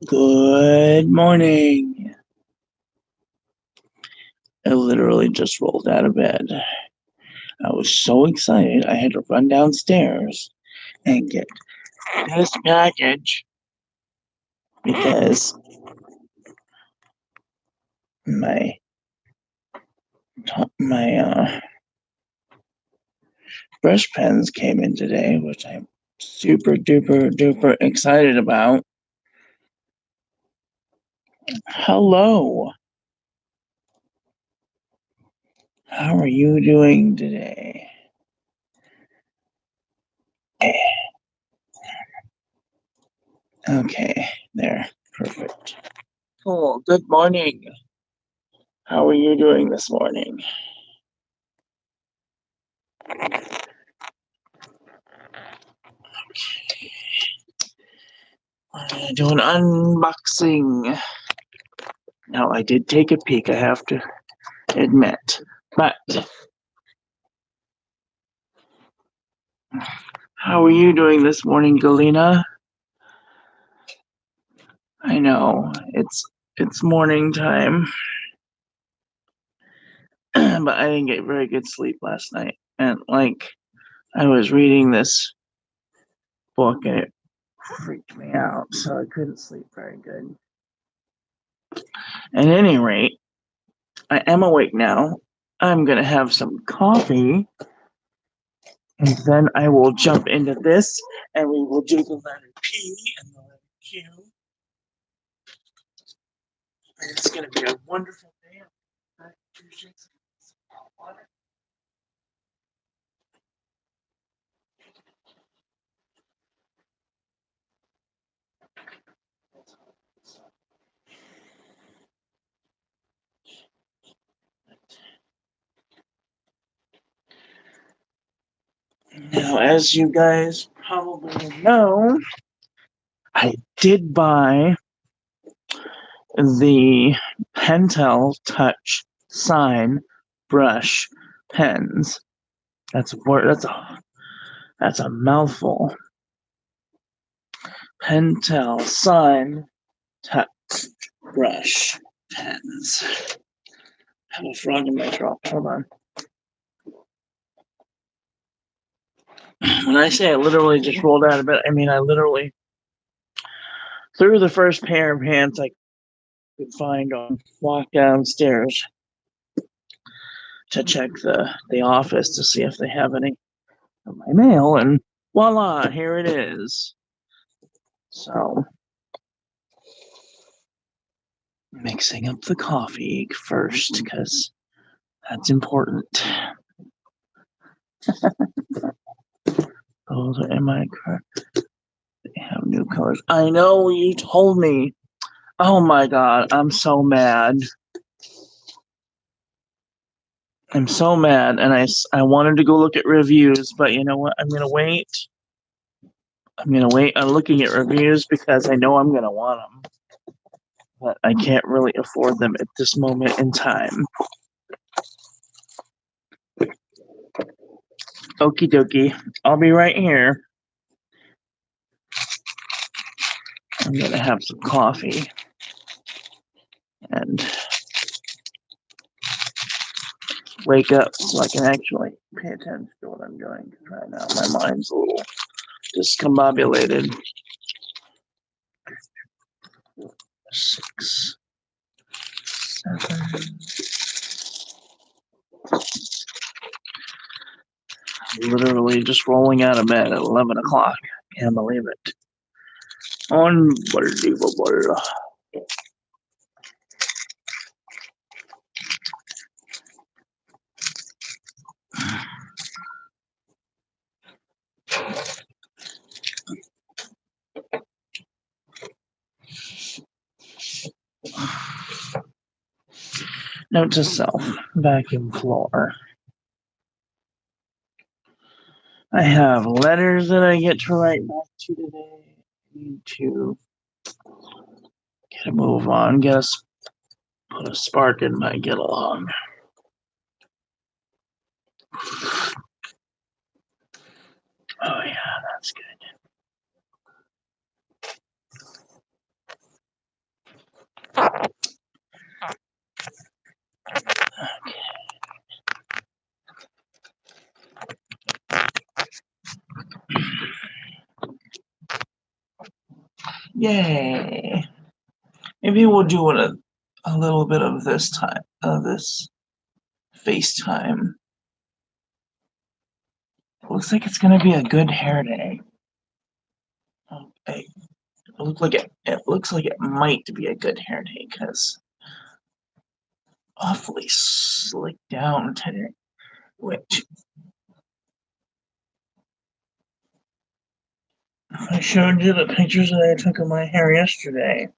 Good morning. I literally just rolled out of bed. I was so excited I had to run downstairs and get this package because my my brush pens came in today, which I'm super duper excited about. Hello. How are you doing today? Okay, there. Perfect. Cool. Good morning. How are you doing this morning? I'm gonna do an unboxing. Now, I did take a peek, I have to admit. But, how are you doing this morning, Galena? I know, it's morning time. But I didn't get very good sleep last night. And, I was reading this book and it freaked me out, so I couldn't sleep very good. At any rate, I am awake now. I'm gonna have some coffee, and then I will jump into this, and we will do the letter P and the letter Q. And it's gonna be a wonderful day. Now, as you guys probably know, I did buy the Pentel Touch Sign Brush pens. That's a word. That's a mouthful. Pentel Sign Touch Brush pens. I have a frog in my throat. Hold on. When I say I literally just rolled out of bed, I mean I literally threw the first pair of pants I could find on, walked downstairs to check the office to see if they have any of my mail, and voila, here it is. So, mixing up the coffee first because that's important. Oh, am I correct? They have new colors. I know you told me. Oh my god, I'm so mad. I'm so mad, and I wanted to go look at reviews, but you know what? I'm gonna wait. I'm gonna wait on looking at reviews because I know I'm gonna want them, but I can't really afford them at this moment in time. Okie dokie, I'll be right here. I'm gonna have some coffee and wake up so I can actually pay attention to what I'm doing. Because right now my mind's a little discombobulated. 6, 7. Literally just rolling out of bed at 11 o'clock. Can't believe it. Unbelievable. Note to self, vacuum floor. I have letters that I get to write back to today. I need to get a move on, put a spark in my get along. Oh yeah, that's good. Yay! Maybe we'll do a little bit of this time, this FaceTime. Looks like it's gonna be a good hair day. Okay. It looks like it might be a good hair day because awfully slick down today. Which I showed you the pictures that I took of my hair yesterday,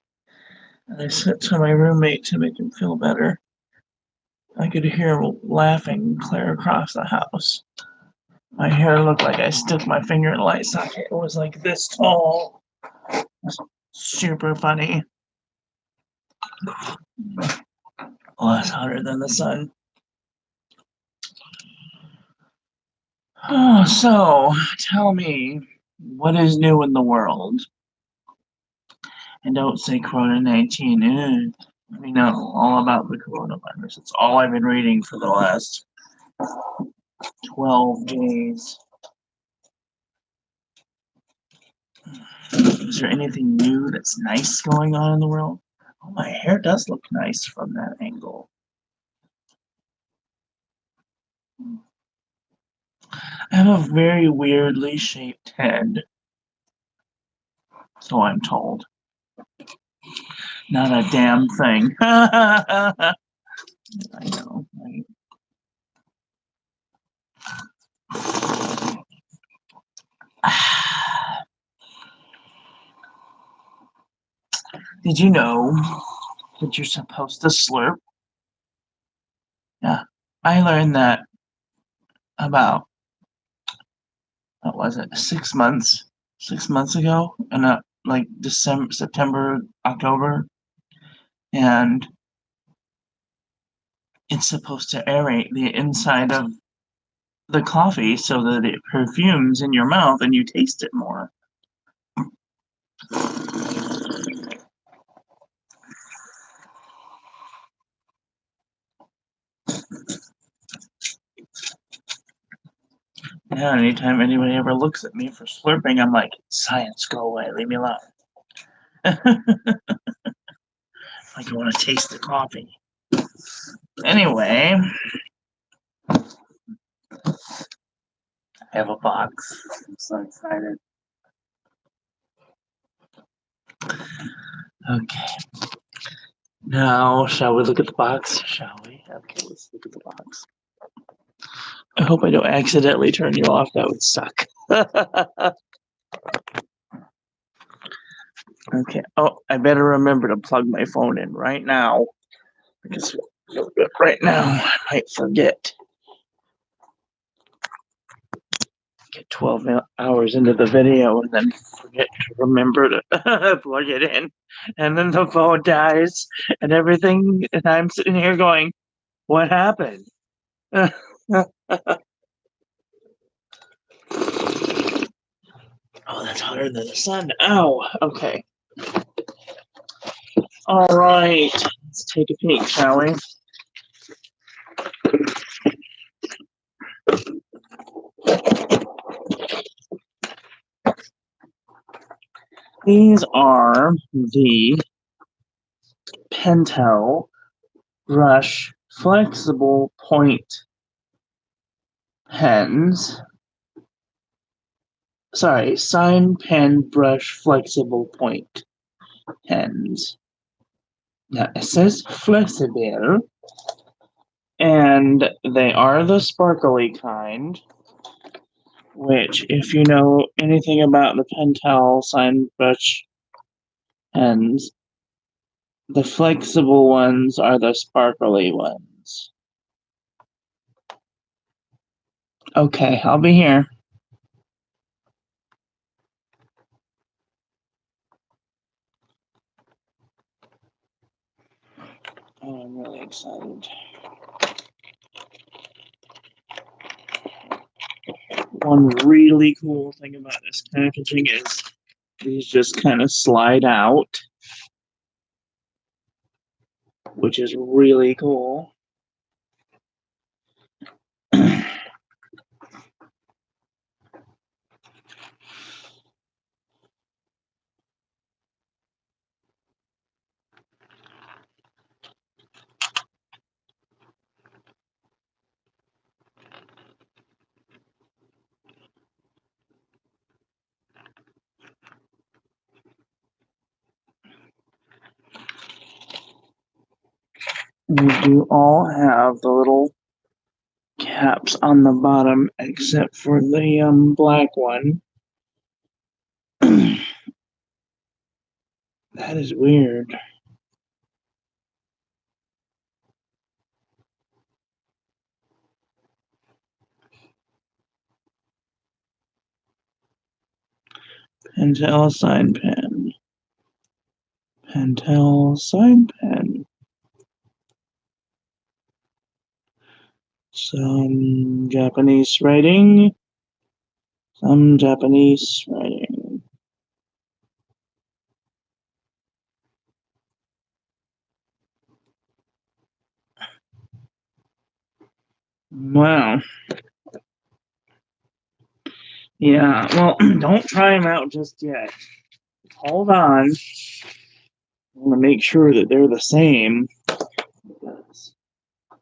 and I sent to my roommate to make him feel better. I could hear him laughing clear across the house. My hair looked like I stuck my finger in a light socket. It was like this tall. It was super funny. Less hotter than the sun. Oh, so tell me, what is new in the world? And don't say Corona-19. We know all about the coronavirus. It's all I've been reading for the last 12 days. Is there anything new that's nice going on in the world? Oh, my hair does look nice from that angle. I have a very weirdly shaped head. So I'm told. Not a damn thing. I know, right? Did you know that you're supposed to slurp? Yeah, I learned that about, what was it, 6 months? 6 months ago, and like December, September, October, and it's supposed to aerate the inside of the coffee so that it perfumes in your mouth and you taste it more. Yeah, anytime anybody ever looks at me for slurping, I'm like, science, go away, leave me alone. Like, I want to taste the coffee. Anyway, I have a box. I'm so excited. Okay. Now, shall we look at the box? Shall we? Okay, let's look at the box. I hope I don't accidentally turn you off. That would suck. Okay. Oh, I better remember to plug my phone in right now. Because right now, I might forget. Get 12 hours into the video and then forget to remember to plug it in. And then the phone dies and everything. And I'm sitting here going, what happened? Oh, that's hotter than the sun. Ow. Okay. All right. Let's take a peek, shall we? These are the Pentel Brush Flexible Point pens. Sorry, Sign Pen Brush Flexible Point pens. Now it says flexible, and they are the sparkly kind. Which, if you know anything about the Pentel Sign Brush pens, the flexible ones are the sparkly ones. Okay, I'll be here. Oh, I'm really excited. One really cool thing about this packaging is these just kind of slide out, which is really cool. They do all have the little caps on the bottom, except for the black one. That is weird. Pentel sign pen. Pentel sign pen. Some Japanese writing. Some Japanese writing. Wow. Yeah, well, don't try them out just yet. Hold on. I want to make sure that they're the same. Because I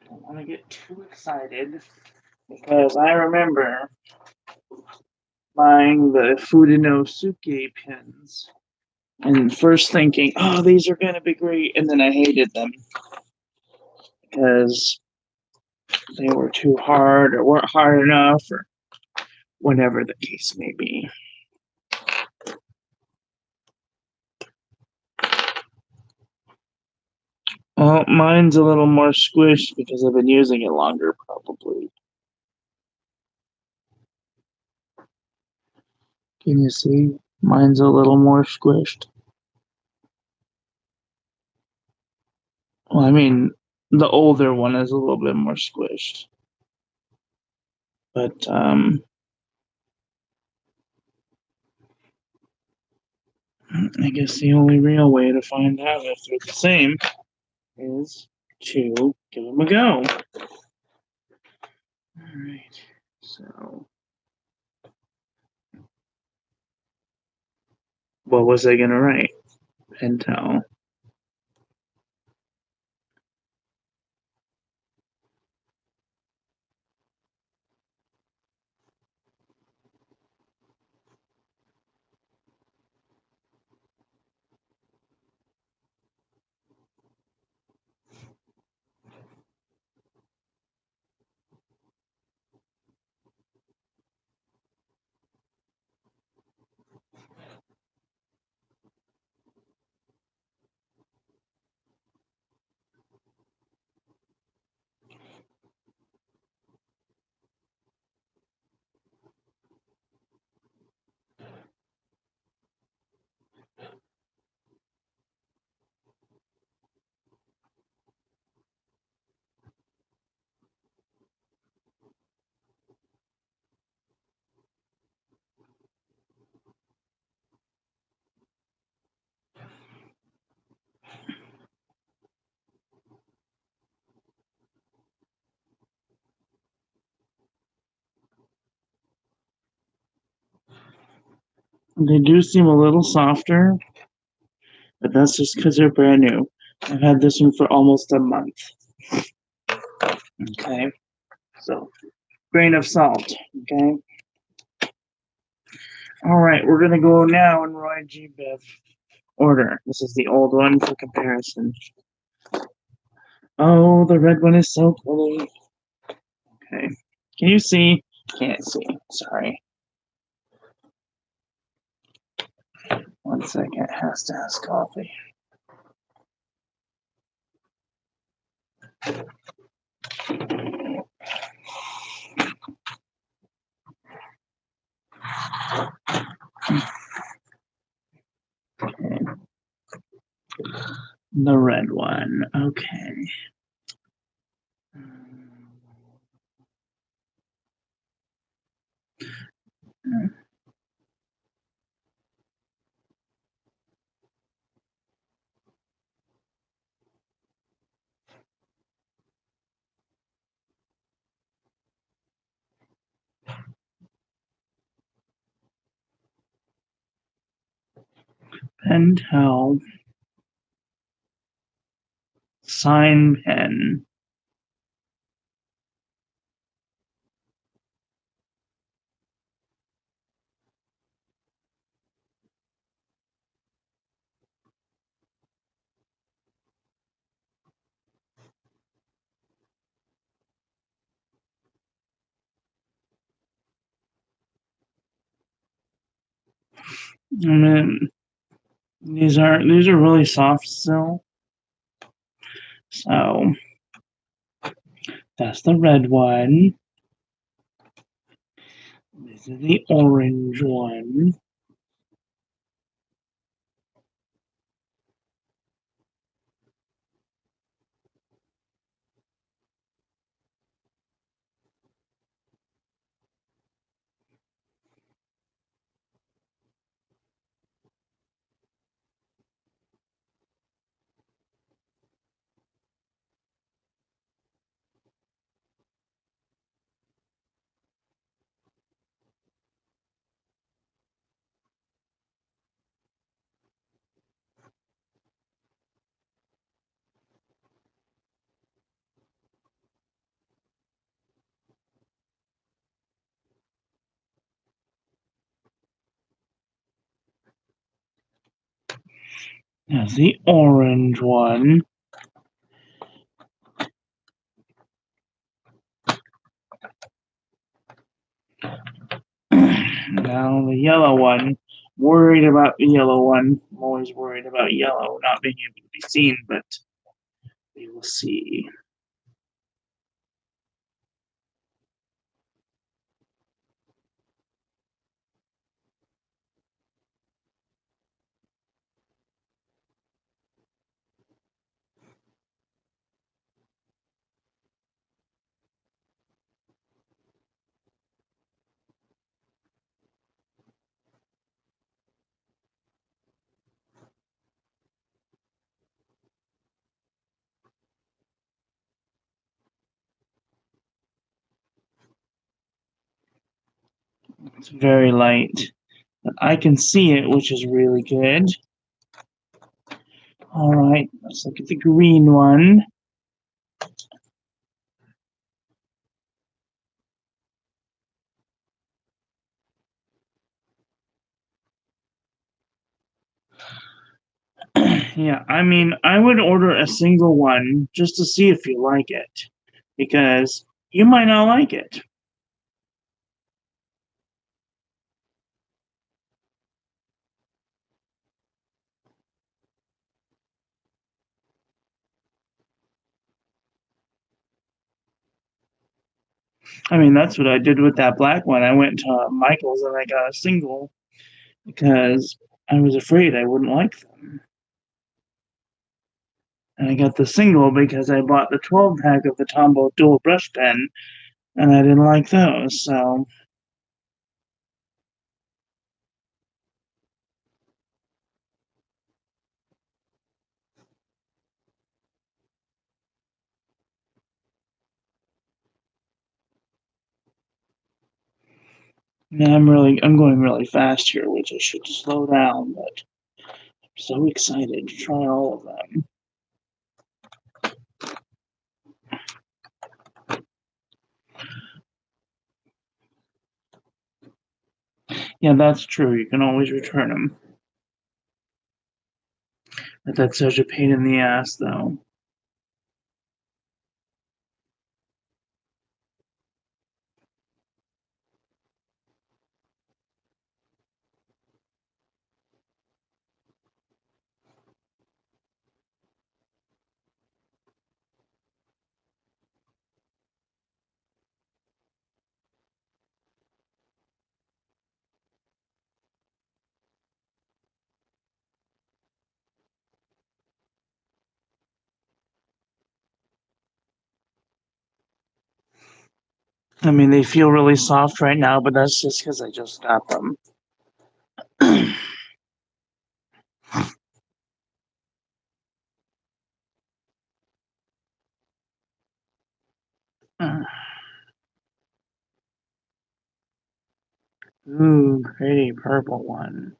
don't want to get too excited. Because I remember buying the Fudenosuke pens and first thinking, oh, these are going to be great. And then I hated them because they were too hard or weren't hard enough or whatever the case may be. Well, mine's a little more squished because I've been using it longer, probably. Can you see? Mine's a little more squished. Well, I mean, the older one is a little bit more squished. But, I guess the only real way to find out if they're the same is to give them a go. Alright, so what was I gonna write? Pentel. They do seem a little softer, but that's just because they're brand new. I've had this one for almost a month. Okay, so grain of salt. Okay. All right, we're gonna go now in Roy G. Biv order. This is the old one for comparison. Oh, the red one is so pretty. Okay, can you see? Can't see. Sorry. 1 second. Has to ask coffee. Okay. The red one. Okay. Pentel sign pen. And then these are really soft still. So that's the red one. This is the orange one. That's the orange one. Now the yellow one. Worried about the yellow one. I'm always worried about yellow not being able to be seen, but we will see. It's very light. But I can see it, which is really good. Alright, let's look at the green one. Yeah, I mean, I would order a single one just to see if you like it, because you might not like it. I mean, that's what I did with that black one. I went to Michael's and I got a single because I was afraid I wouldn't like them. And I got the single because I bought the 12 pack of the Tombow dual brush pen and I didn't like those, so. Now I'm going really fast here, which I should slow down, but I'm so excited to try all of them. Yeah, that's true. You can always return them. But that's such a pain in the ass, though. I mean, they feel really soft right now, but that's just because I just got them. Ooh, pretty purple one.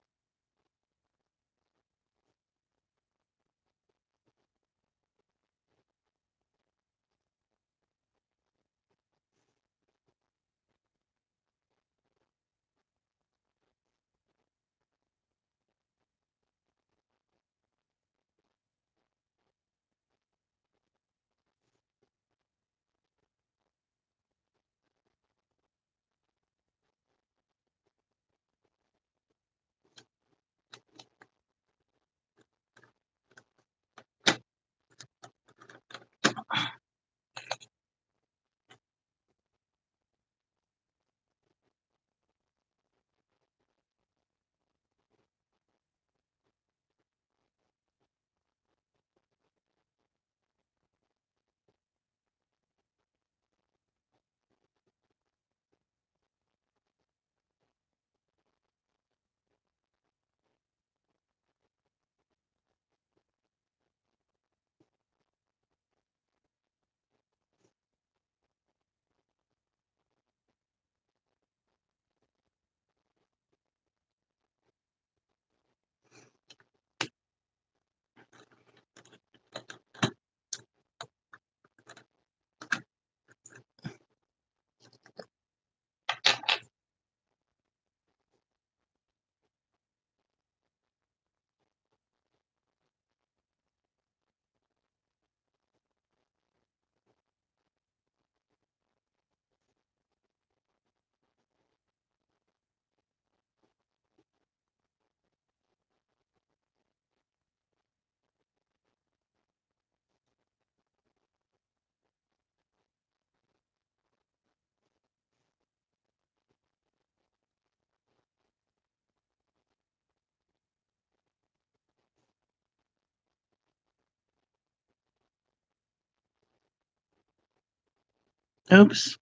Oops.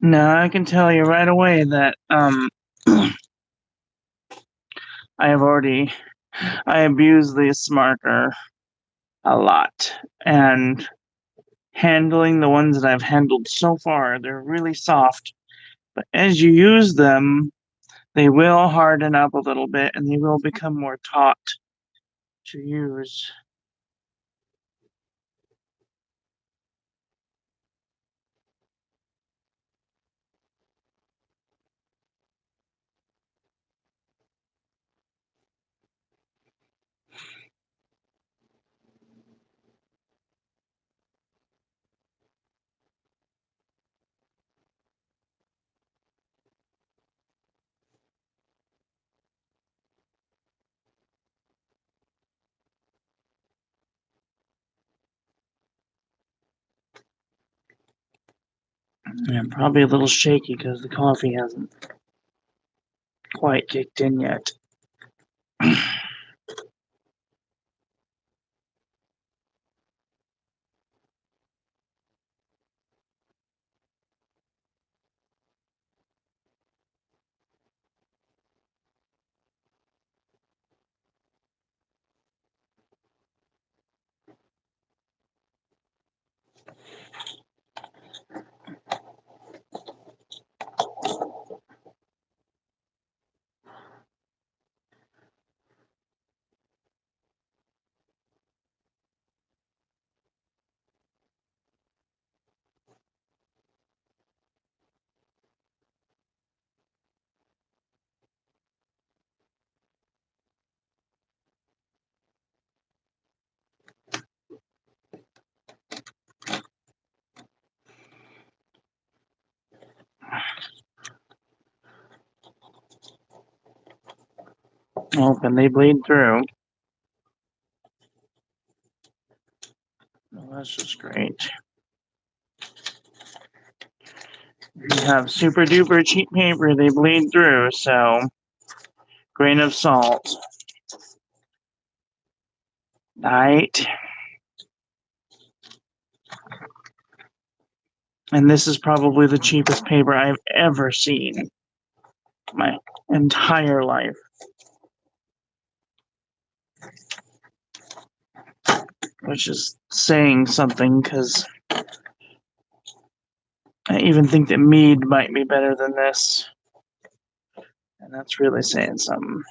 No, I can tell you right away that I abuse this marker a lot, and handling the ones that I've handled so far, they're really soft, but as you use them, they will harden up a little bit and they will become more taut to use. I'm probably a little shaky because the coffee hasn't quite kicked in yet. Oh, can they bleed through? Well, that's just great. If you have super duper cheap paper, they bleed through, so grain of salt. Right. And this is probably the cheapest paper I've ever seen my entire life. Which is saying something, because I even think that mead might be better than this. And that's really saying something.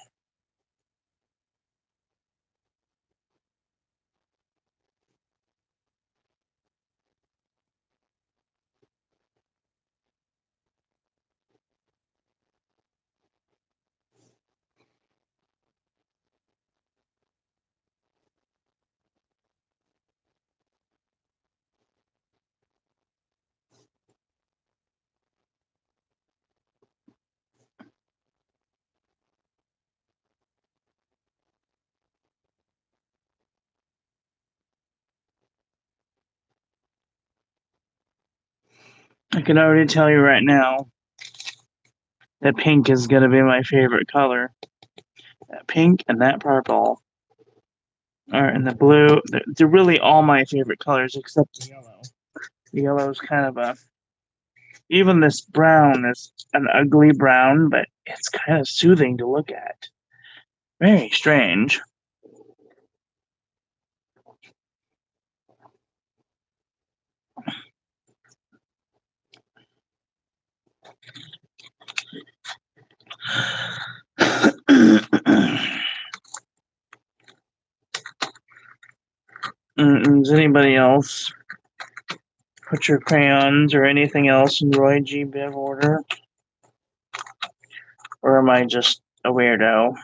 I can already tell you right now that pink is going to be my favorite color. That pink and that purple. And the blue. They're really all my favorite colors except the yellow. The yellow is kind of a... Even this brown is an ugly brown, but it's kind of soothing to look at. Very strange. Does anybody else put your crayons or anything else in Roy G. Biv order? Or am I just a weirdo?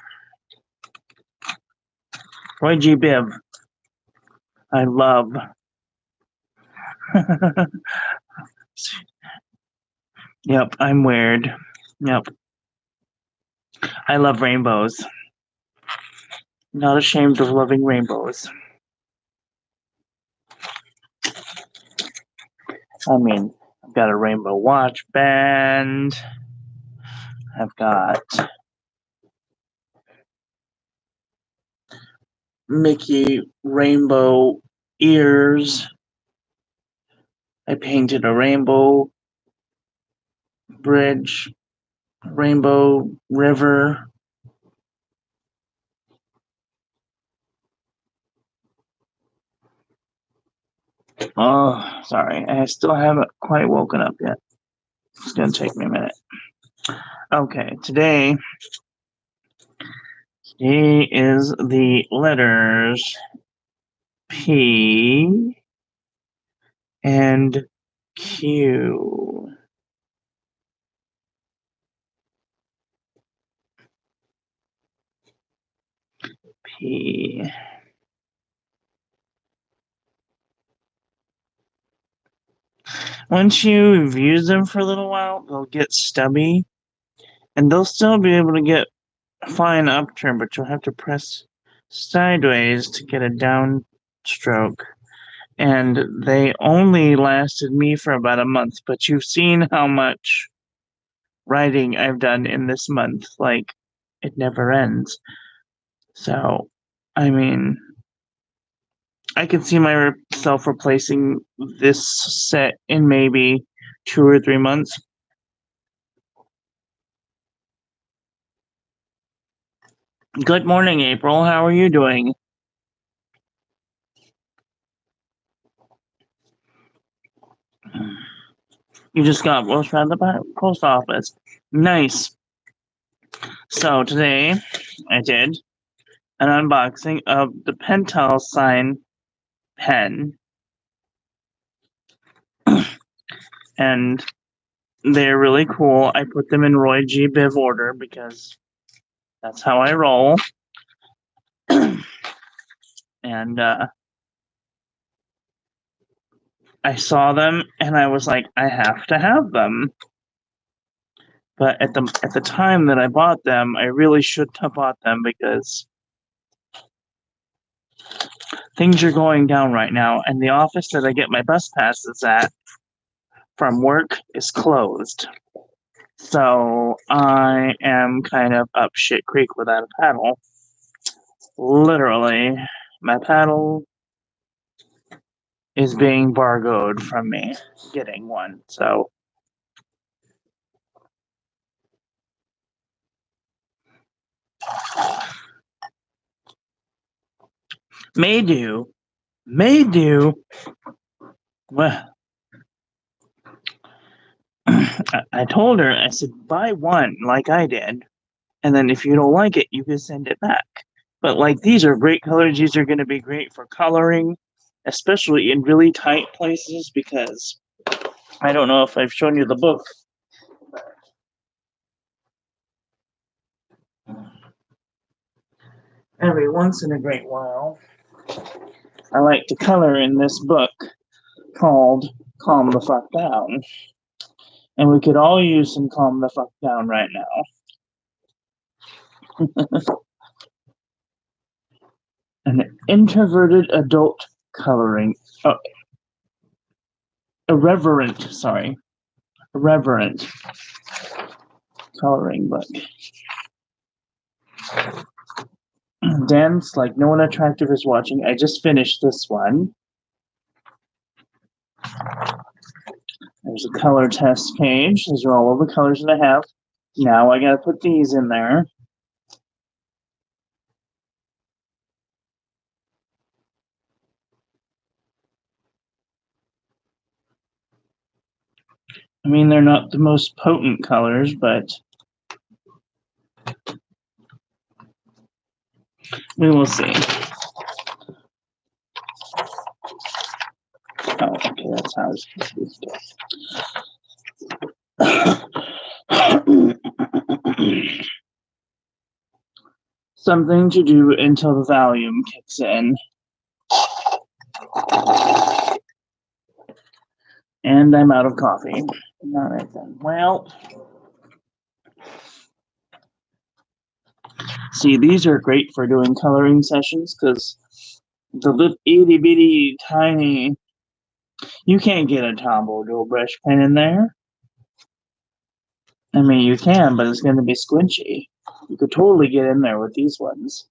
Roy G. Biv. I love. Yep, I'm weird. Yep. I love rainbows. Not ashamed of loving rainbows. I mean, I've got a rainbow watch band. I've got Mickey rainbow ears. I painted a rainbow bridge, rainbow river. Oh, sorry. I still haven't quite woken up yet. It's going to take me a minute. Okay, today is the letters P and Q. P. Once you've used them for a little while, they'll get stubby, and they'll still be able to get a fine upturn, but you'll have to press sideways to get a downstroke. And they only lasted me for about a month, but you've seen how much writing I've done in this month. Like, it never ends. So, I mean, I could see myself replacing this set in maybe 2 or 3 months. Good morning, April. How are you doing? You just got most out of the post office. Nice. So today I did an unboxing of the Pentel Sign pen. And they're really cool. I put them in Roy G. Biv order because that's how I roll. And I saw them and I was like, I have to have them. But at the time that I bought them, I really shouldn't have bought them because things are going down right now, and the office that I get my bus passes at from work is closed. So I am kind of up shit creek without a paddle. Literally, my paddle is being bargoed from me getting one. So may do. Well, I told her, I said, buy one like I did, and then if you don't like it, you can send it back. But like, these are great colors. These are going to be great for coloring, especially in really tight places, because I don't know if I've shown you the book. Every once in a great while, I like to color in this book called Calm the Fuck Down. And we could all use some calm the fuck down right now. An introverted adult coloring. Oh, irreverent coloring book. Dance like no one attractive is watching. I just finished this one. There's a color test page. These are all of the colors that I have. Now I gotta put these in there. I mean, they're not the most potent colors, but we will see. Oh, okay, that's how it's supposed to be. Something to do until the volume kicks in. And I'm out of coffee. All right then. Well, see, these are great for doing coloring sessions because the little itty bitty tiny, you can't get a Tombow dual brush pen in there. I mean, you can, but it's going to be squinchy. You could totally get in there with these ones.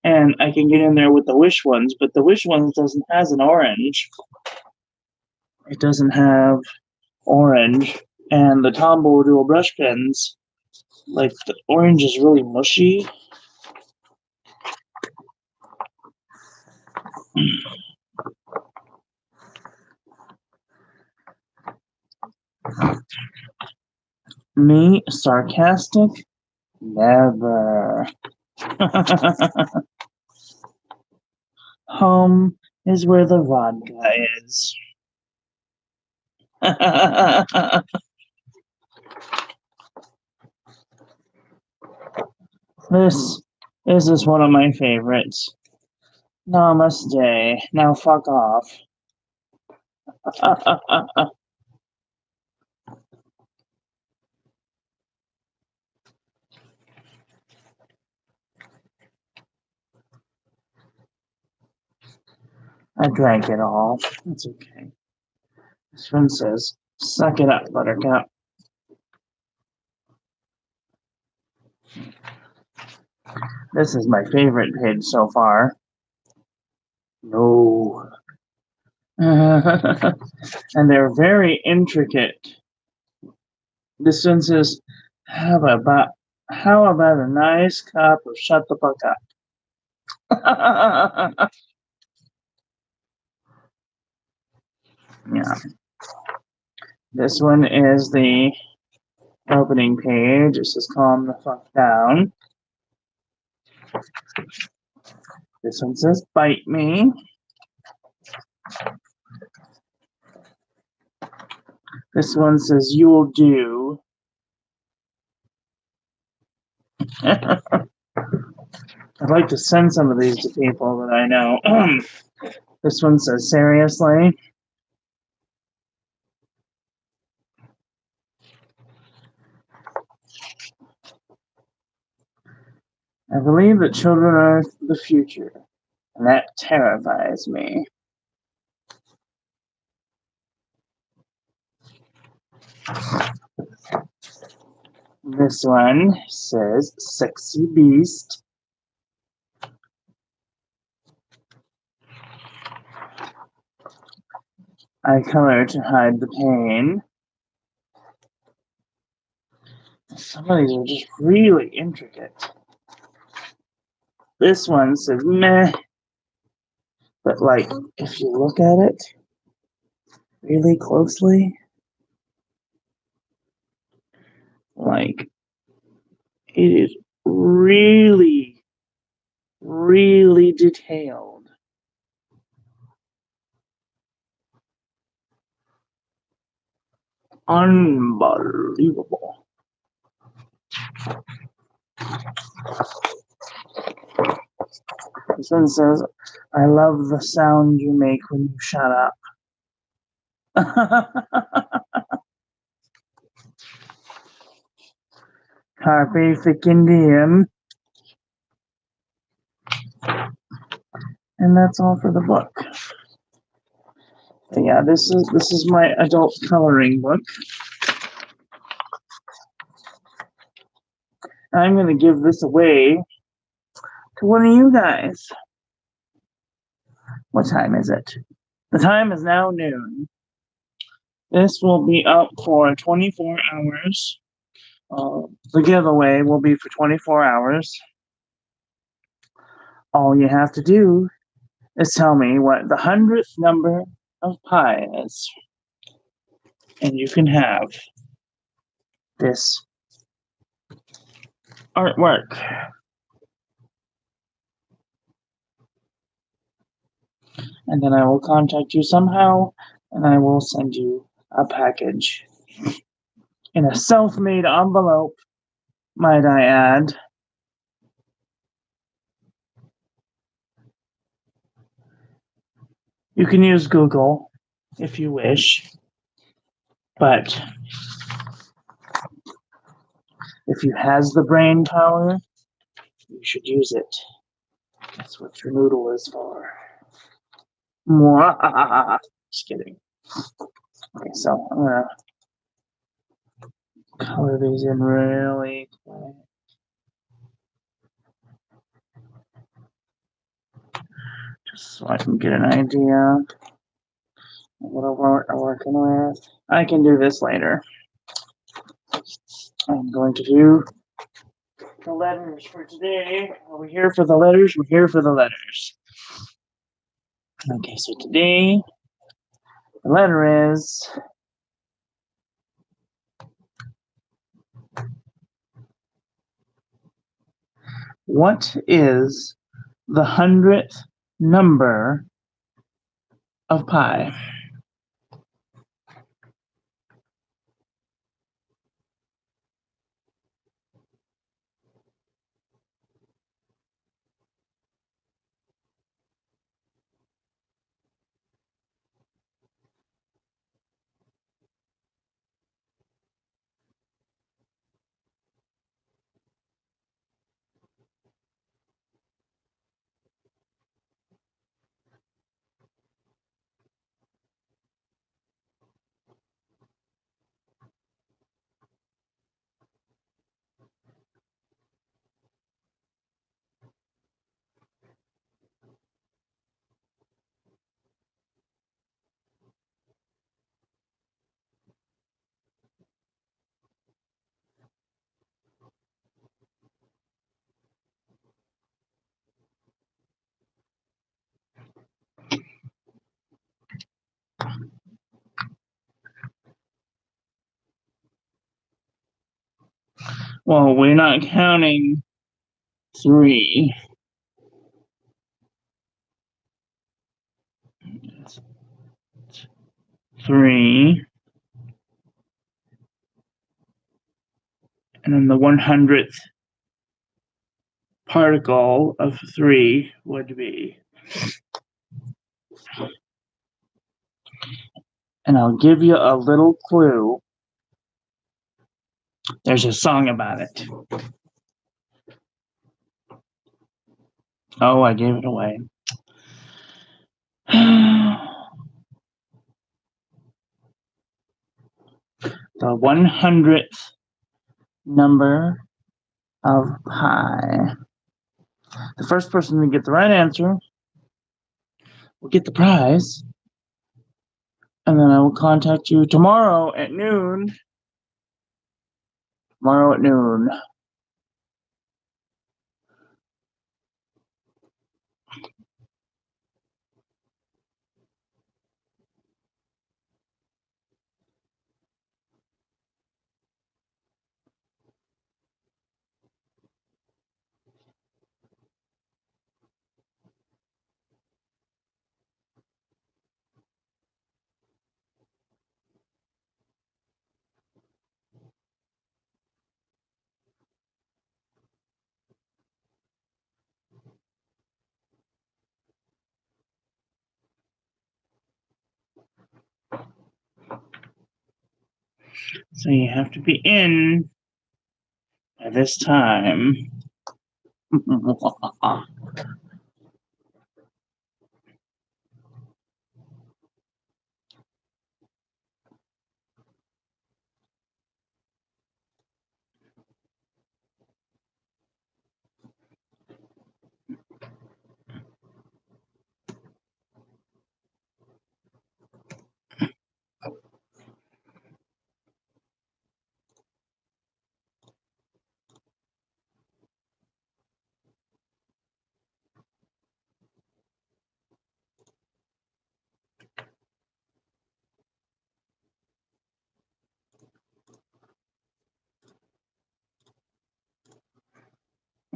And I can get in there with the Wish ones, but the Wish ones doesn't has an orange. It doesn't have orange. And the Tombow dual brush pens, like the orange is really mushy. Me, sarcastic? Never. Home is where the vodka is. This is one of my favorites. Namaste. Now fuck off. I drank it all. It's okay. This one says, suck it up, Buttercup. This is my favorite page so far. No. And they're very intricate. This one says, how about a nice cup of shut the fuck up? Yeah. This one is the opening page. It says calm the fuck down. This one says bite me. This one says you'll do. I'd like to send some of these to people that I know. This one says seriously. I believe that children are the future, and that terrifies me. This one says sexy beast. I color to hide the pain. Some of these are just really intricate. This one says meh. But like, if you look at it really closely, like, it is really, really detailed. Unbelievable. This one says, I love the sound you make when you shut up. Carpe fucking diem. And that's all for the book. But yeah, this is my adult coloring book. I'm gonna give this away to one of you guys. What time is it? The time is now noon. This will be up for 24 hours. The giveaway will be for 24 hours. All you have to do is tell me what the 100th number of pi is. And you can have this artwork. And then I will contact you somehow, and I will send you a package in a self-made envelope, might I add. You can use Google if you wish, but if you has the brain power, you should use it. That's what your noodle is for. Just kidding. Okay, so I'm gonna color these in really quick. Just so I can get an idea of what we're working with. I can do this later. I'm going to do the letters for today. Are we here for the letters? We're here for the letters. Okay, so today the letter is what is the 100th number of pi? Well, we're not counting 3. It's 3. And then the 100th particle of 3 would be. And I'll give you a little clue. There's a song about it. Oh, I gave it away. The 100th number of pi. The first person to get the right answer will get the prize. And then I will contact you tomorrow at noon. Tomorrow at noon. So you have to be in by this time.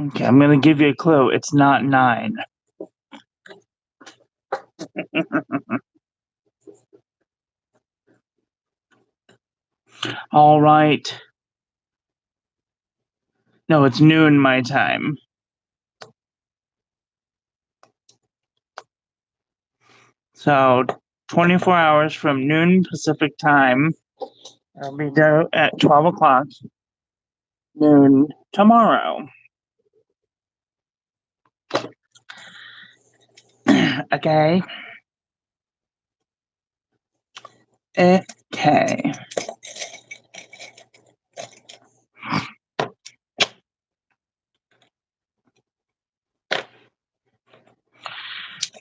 Okay, I'm going to give you a clue. It's not 9. All right. No, it's noon my time. So 24 hours from noon Pacific time. I'll be there at 12 o'clock noon tomorrow. Okay. Okay.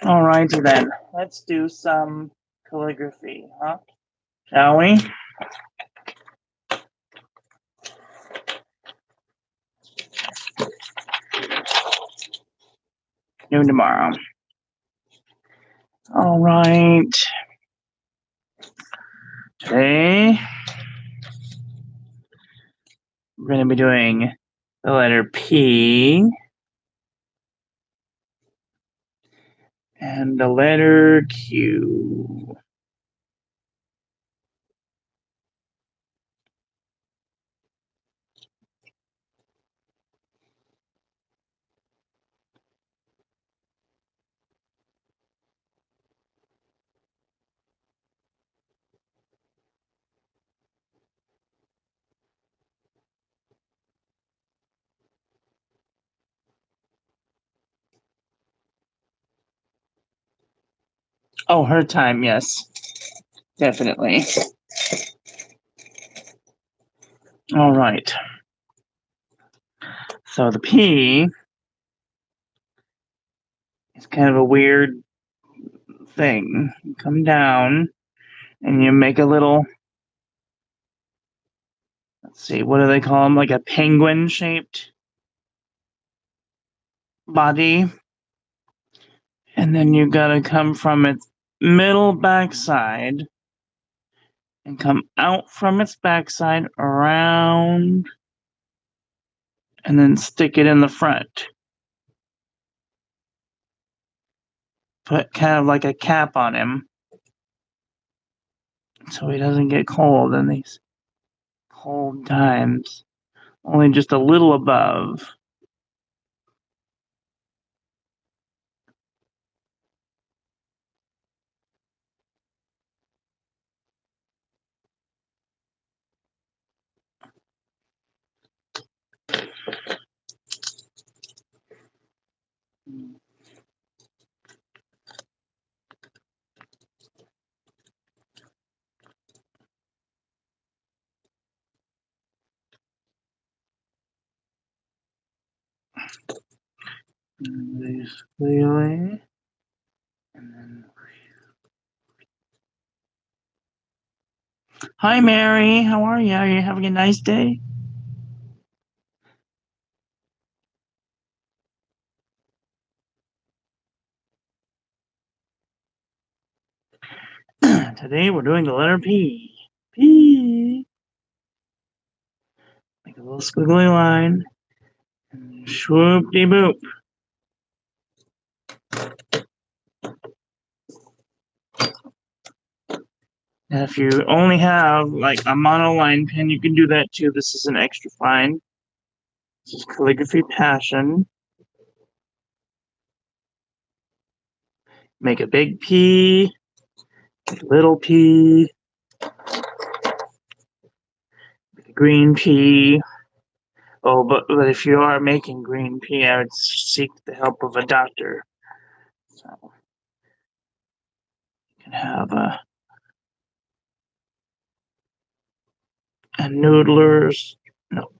Alrighty then, let's do some calligraphy, huh? Shall we? Noon tomorrow. Alright. Today, we're going to be doing the letter P and the letter Q. Oh, her time, yes. Definitely. Alright. So the P is kind of a weird thing. You come down and you make a little, let's see, what do they call them? Like a penguin shaped body. And then you gotta come from its middle backside and come out from its backside around and then stick it in the front. Put kind of like a cap on him so he doesn't get cold in these cold times. Only just a little above. And then... Hi, Mary. How are you? Are you having a nice day? Today we're doing the letter P. P. Make a little squiggly line. And swoop-de-boop. Now, if you only have like a monoline pen, you can do that too. This is an extra fine. This is Calligraphy Passion. Make a big P, make a little P, make a green P. Oh, but if you are making green P, I would seek the help of a doctor. So you can have a Noodler's, no,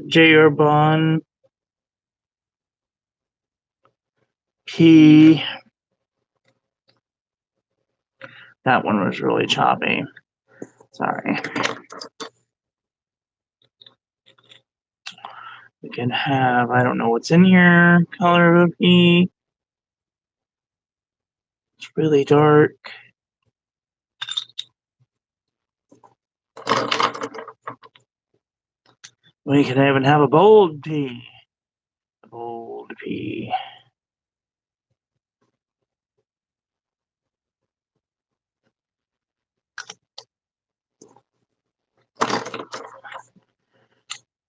J.R. Bond P. That one was really choppy. Sorry. We can have, I don't know what's in here, color of P. It's really dark. We can even have a bold P. A bold P.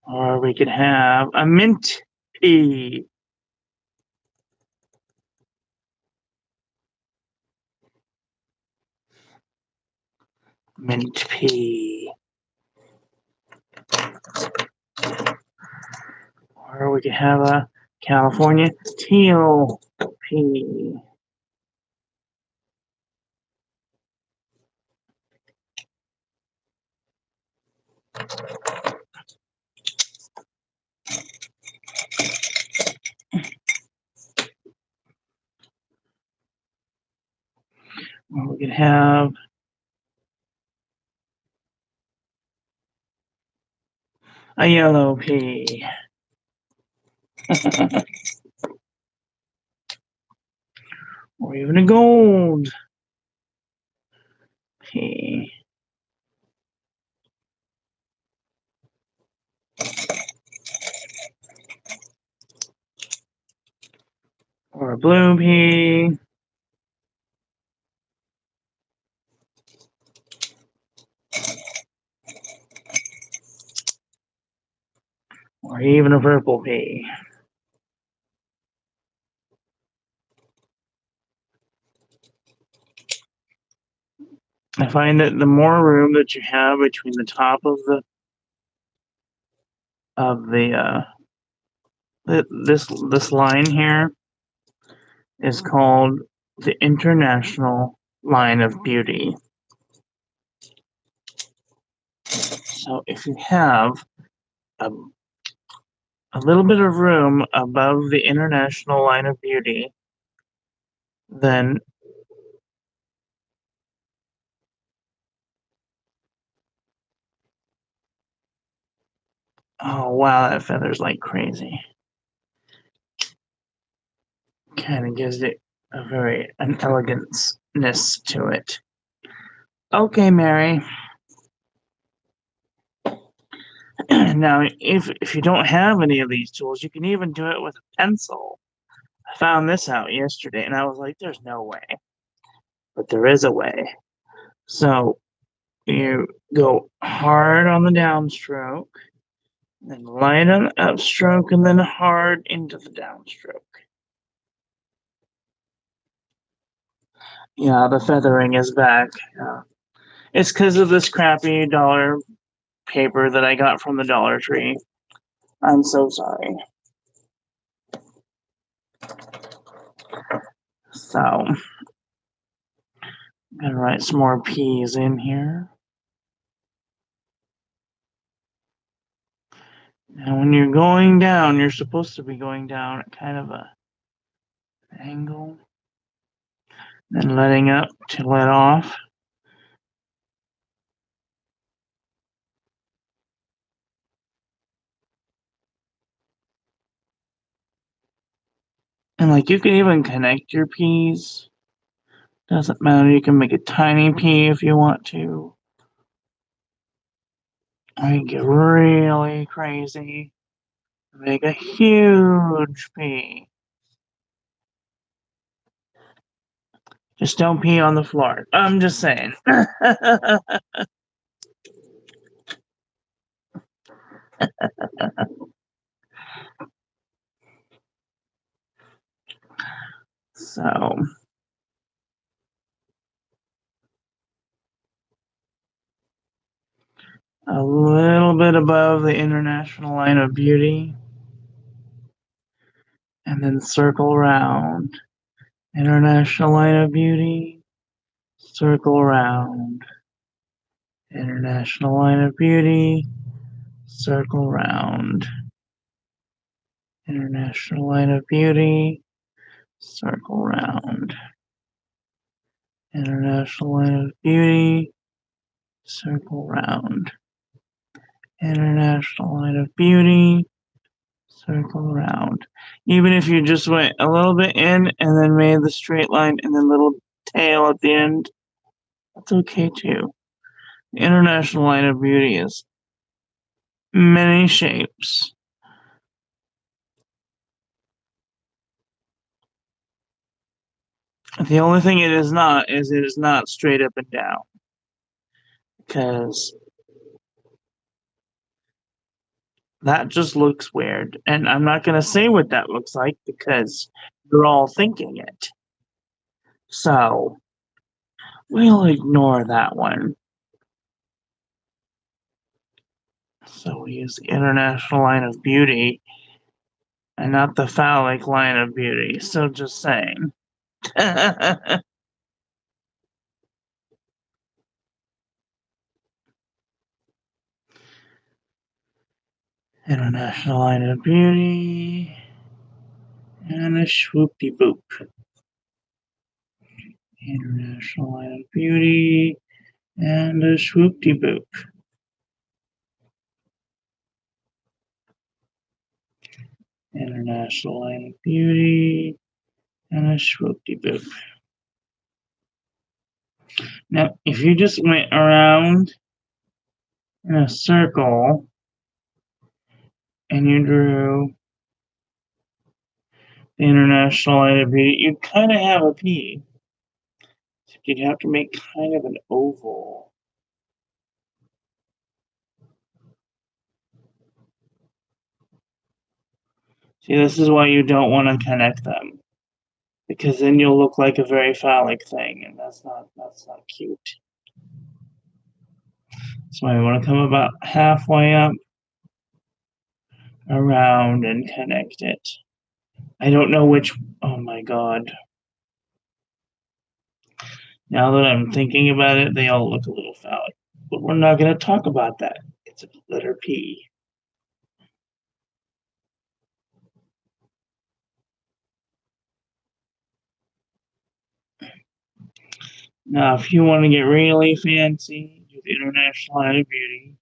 Or we could have a mint P. Mint P. Or we could have a California teal P. we can have a yellow pea. Or even a gold pea. Or a blue pea. Or even a purple pea. I find that the more room that you have between the top of this line here is called the International Line of Beauty. So if you have a little bit of room above the International Line of Beauty, then oh wow, that feather's like crazy. Kind of gives it an elegance to it. Okay, Mary. Now, if you don't have any of these tools, you can even do it with a pencil. I found this out yesterday, and I was like, "There's no way," but there is a way. So you go hard on the downstroke, then light on the upstroke, and then hard into the downstroke. Yeah, the feathering is back. It's because of this crappy dollar paper that I got from the Dollar Tree. I'm so sorry. So, I'm going to write some more P's in here. Now, when you're going down, you're supposed to be going down at kind of an angle, then letting up to let off. And like you can even connect your P's. Doesn't matter, you can make a tiny P if you want to. Or you can get really crazy. Make a huge P. Just don't pee on the floor. I'm just saying. So, a little bit above the International Line of Beauty. And then circle around. International Line of Beauty. Circle around. International Line of Beauty. Circle round. International Line of Beauty. Circle round. International Line of Beauty. Circle round. International Line of Beauty. Circle round. Even if you just went a little bit in and then made the straight line and then little tail at the end, that's okay too. The International Line of Beauty is many shapes. The only thing it is not straight up and down. Because that just looks weird. And I'm not going to say what that looks like because you're all thinking it. So we'll ignore that one. So we use the International Line of Beauty and not the phallic line of beauty. So just saying. International Line of Beauty. And a swoopty boop. International Line of Beauty, and a swoop-de-boop. International Line of Beauty, and a swoop-de-boop. Now, if you just went around in a circle and you drew the International Line of Beauty, you'd kind of have a P. So you'd have to make kind of an oval. See, this is why you don't want to connect them, because then you'll look like a very phallic thing, and that's not cute. So I want to come about halfway up, around, and connect it. I don't know which. Oh my God. Now that I'm thinking about it, they all look a little phallic. But we're not going to talk about that. It's a letter P. Now, if you want to get really fancy, do the International Line of Beauty.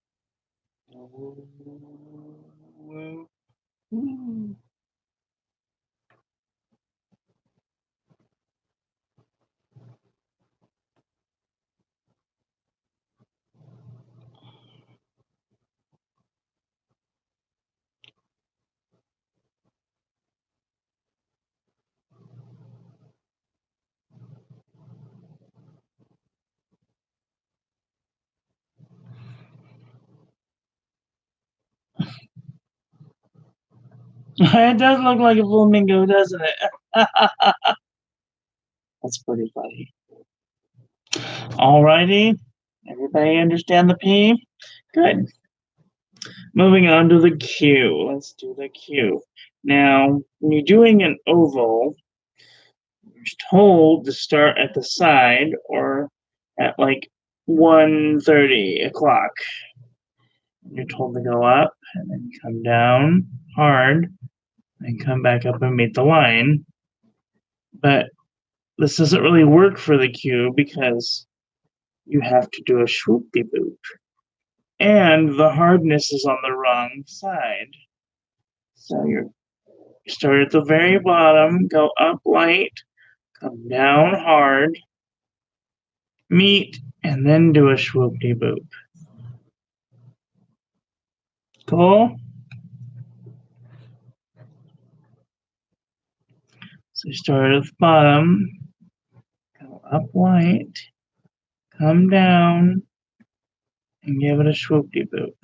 It does look like a flamingo, doesn't it? That's pretty funny. Alrighty, everybody understand the P? Good. Moving on to the Q. Let's do the Q. Now, when you're doing an oval, you're told to start at the side or at like 1:30 o'clock. You're told to go up and then come down hard and come back up and meet the line. But this doesn't really work for the Q because you have to do a swoop-de-boop. And the hardness is on the wrong side. So you start at the very bottom, go up light, come down hard, meet, and then do a swoop-de-boop. Cool? So you start at the bottom, go up light, come down, and give it a swoop-de-boop.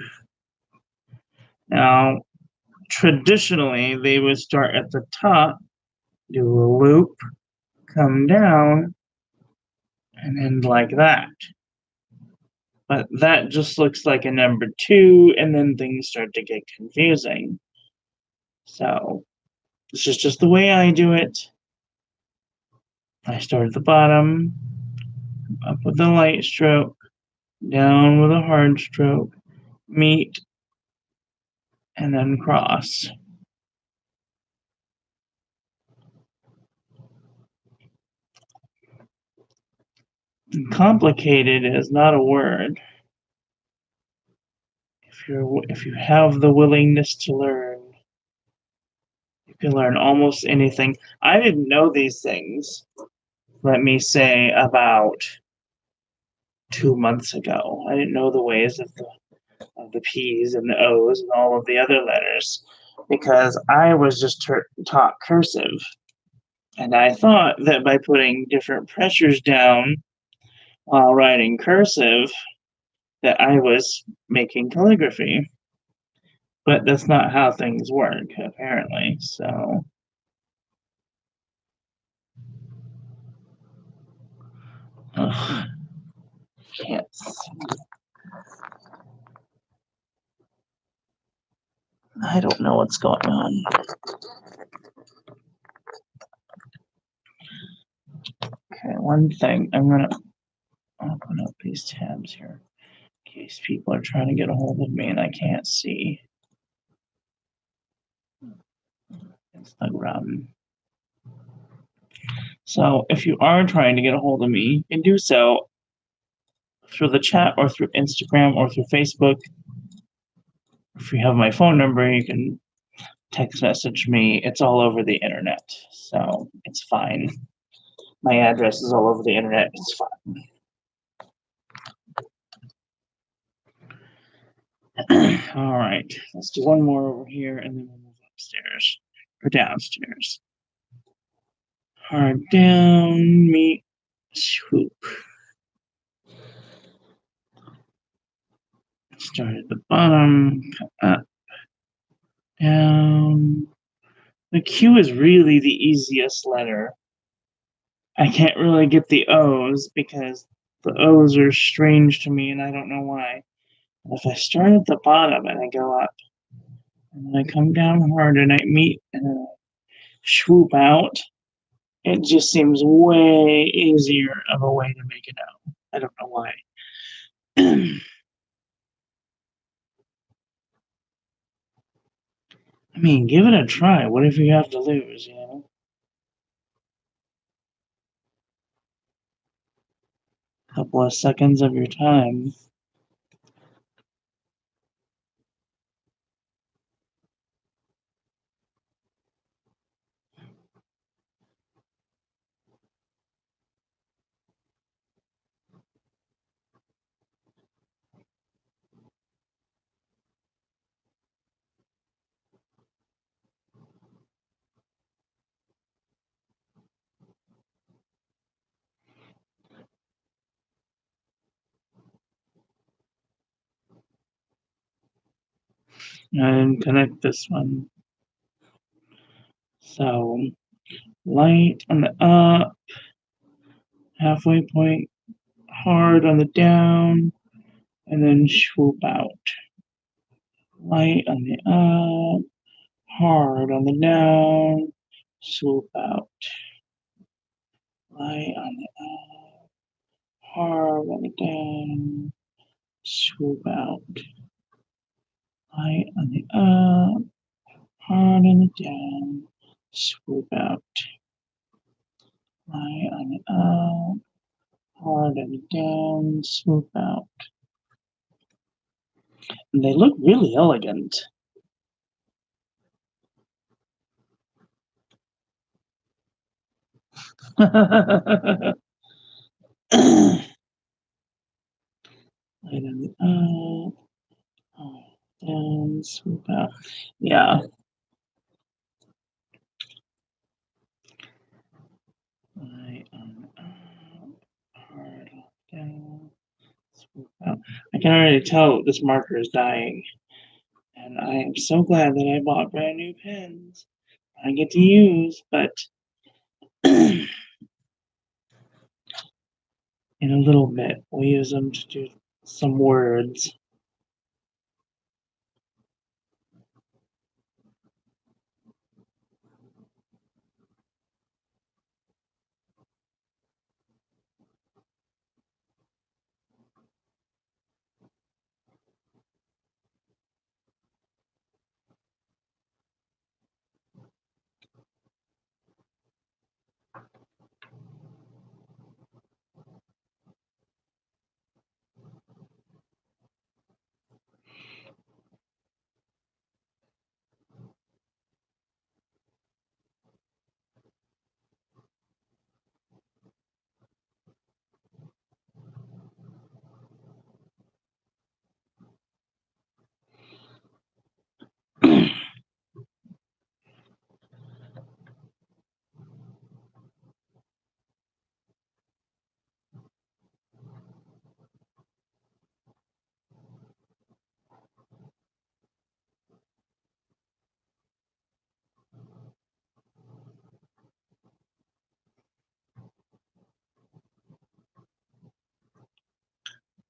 Now, traditionally, they would start at the top, do a loop, come down, and end like that. But that just looks like a number 2, and then things start to get confusing. So, this is just the way I do it. I start at the bottom, up with a light stroke, down with a hard stroke, meet, and then cross. Complicated is not a word. If you have the willingness to learn, you can learn almost anything. I didn't know these things, let me say, about 2 months ago. I didn't know the ways of the P's and the O's and all of the other letters because I was just taught cursive. And I thought that by putting different pressures down while writing cursive, that I was making calligraphy. But that's not how things work, apparently. So, can't see. I don't know what's going on. Okay, one thing. I'm going to open up these tabs here in case people are trying to get a hold of me and I can't see. Instagram. So if you are trying to get a hold of me, you can do so through the chat or through Instagram or through Facebook. If you have my phone number, you can text message me. It's all over the internet, so it's fine. My address is all over the internet. It's fine. All right, let's do one more over here, and then we'll move upstairs or downstairs. Hard down, meet, swoop. Start at the bottom, up, down. The Q is really the easiest letter. I can't really get the O's because the O's are strange to me, and I don't know why. If I start at the bottom and I go up, and then I come down hard and I meet and then I swoop out, it just seems way easier of a way to make it out. I don't know why. I mean, give it a try. What if you have to lose, you know? A couple of seconds of your time. And connect this one. So, light on the up, halfway point, hard on the down, and then swoop out. Light on the up, hard on the down, swoop out. Light on the up, hard on the down, swoop out. Light on the up, hard on the down, swoop out. Light on the up, hard on the down, swoop out. And they look really elegant. Light on the up, hard down, swoop out. Yeah. Light on the up, hard down, swoop out. I can already tell this marker is dying. And I am so glad that I bought brand new pens I get to use, but in a little bit we'll use them to do some words.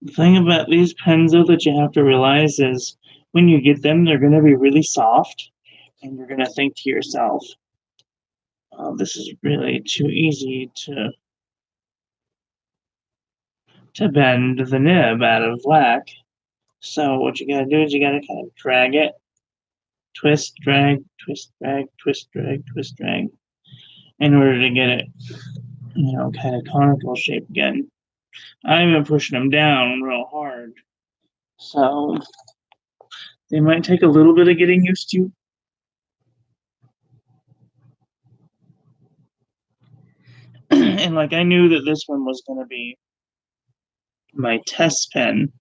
The thing about these pens, though, that you have to realize is when you get them, they're going to be really soft, and you're going to think to yourself, oh, this is really too easy to bend the nib out of whack. So what you got to do is you got to kind of drag it, twist, drag, twist, drag, twist, drag, twist, drag. in order to get it, kind of conical shape again. I'm even pushing them down real hard. So they might take a little bit of getting used to. And like I knew that this one was going to be my test pen,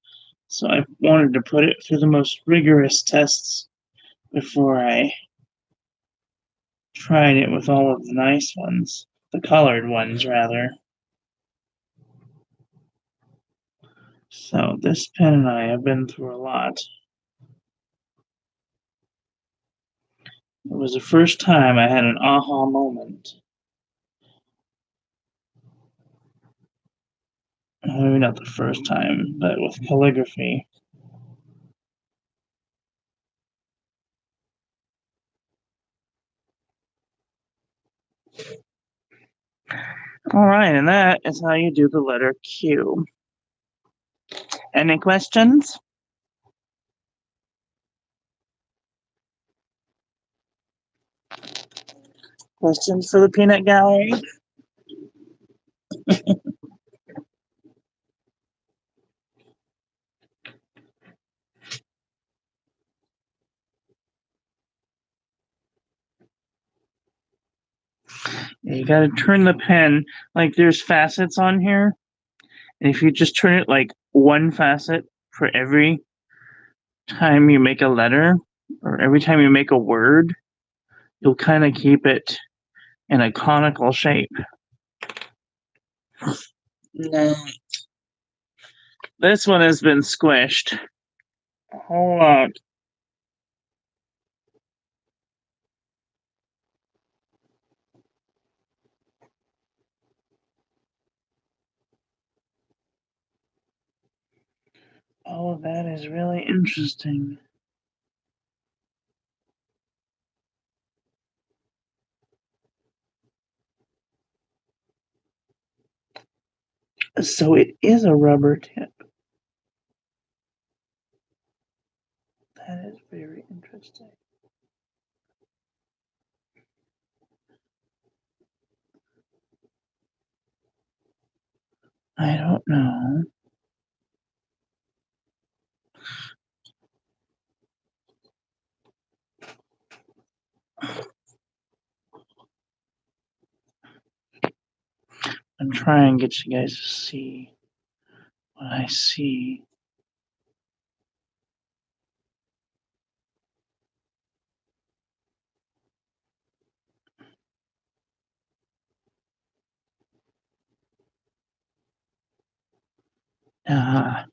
so I wanted to put it through the most rigorous tests before I tried it with all of the nice ones, the colored ones rather. So this pen and I have been through a lot. It was the first time I had an aha moment. Maybe not the first time, but with calligraphy. All right, and that is how you do the letter Q. Any questions? Questions for the peanut gallery? You gotta turn the pen, like there's facets on here, and if you just turn it like one facet for every time you make a letter, or every time you make a word, you'll kind of keep it in a conical shape. No. This one has been squished a whole lot. Oh, that is really interesting. So it is a rubber tip. That is very interesting. I don't know. I'm trying to get you guys to see what I see. Ah.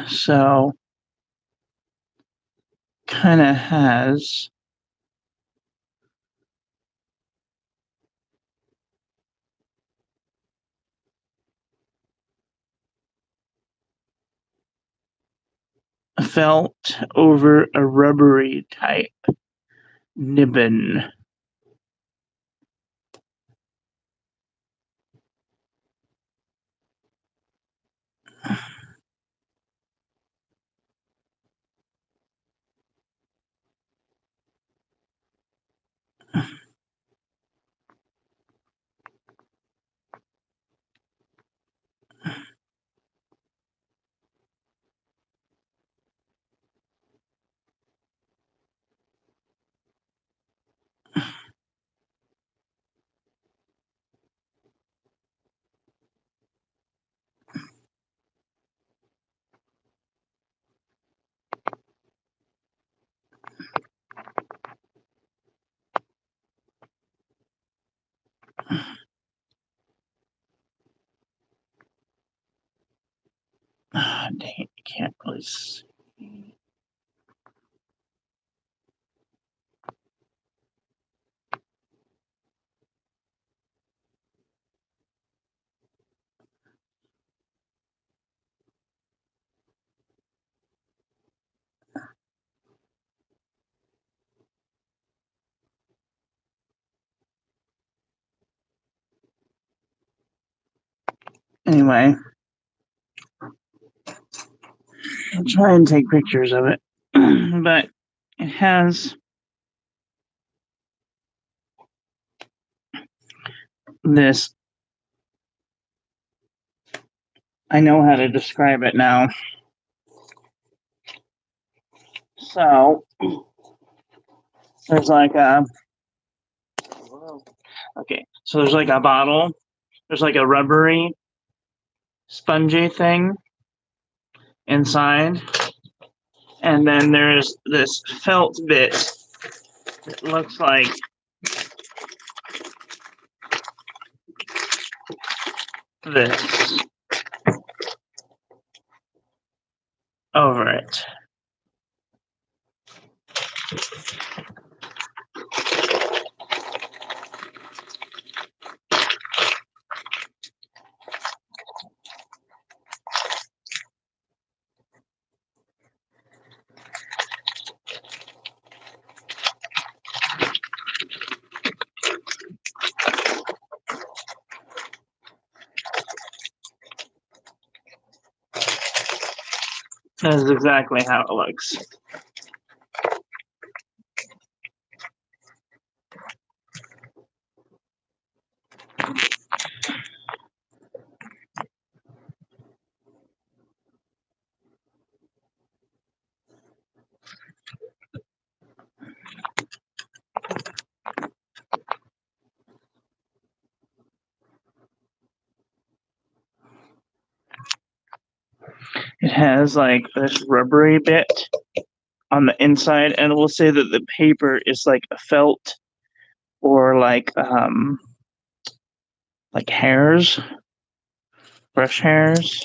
So kind of has felt over a rubbery type nibbin. Ah, dang it, you can't really see. Anyway, I'll try and take pictures of it. But it has this. I know how to describe it now. So there's like a. Okay, so there's like a bottle. There's like a rubbery, spongy thing inside. And then there's this felt bit. It looks like this over it. That is exactly how it looks. It has like this rubbery bit on the inside, and we'll say that the paper is like a felt or like hairs, brush hairs,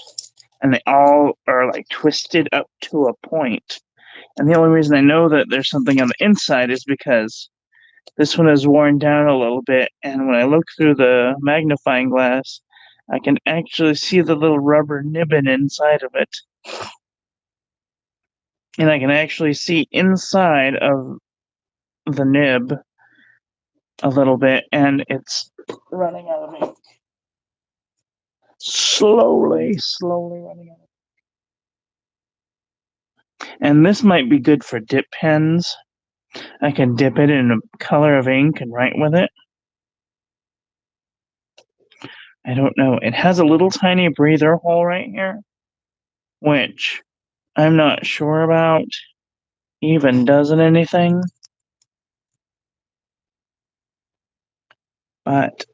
and they all are like twisted up to a point. And the only reason I know that there's something on the inside is because this one is worn down a little bit, and when I look through the magnifying glass, I can actually see the little rubber nibbin inside of it. And I can actually see inside of the nib a little bit, and it's running out of ink. Slowly running out. And this might be good for dip pens. I can dip it in a color of ink and write with it. I don't know. It has a little tiny breather hole right here, which I'm not sure about even doesn't anything. But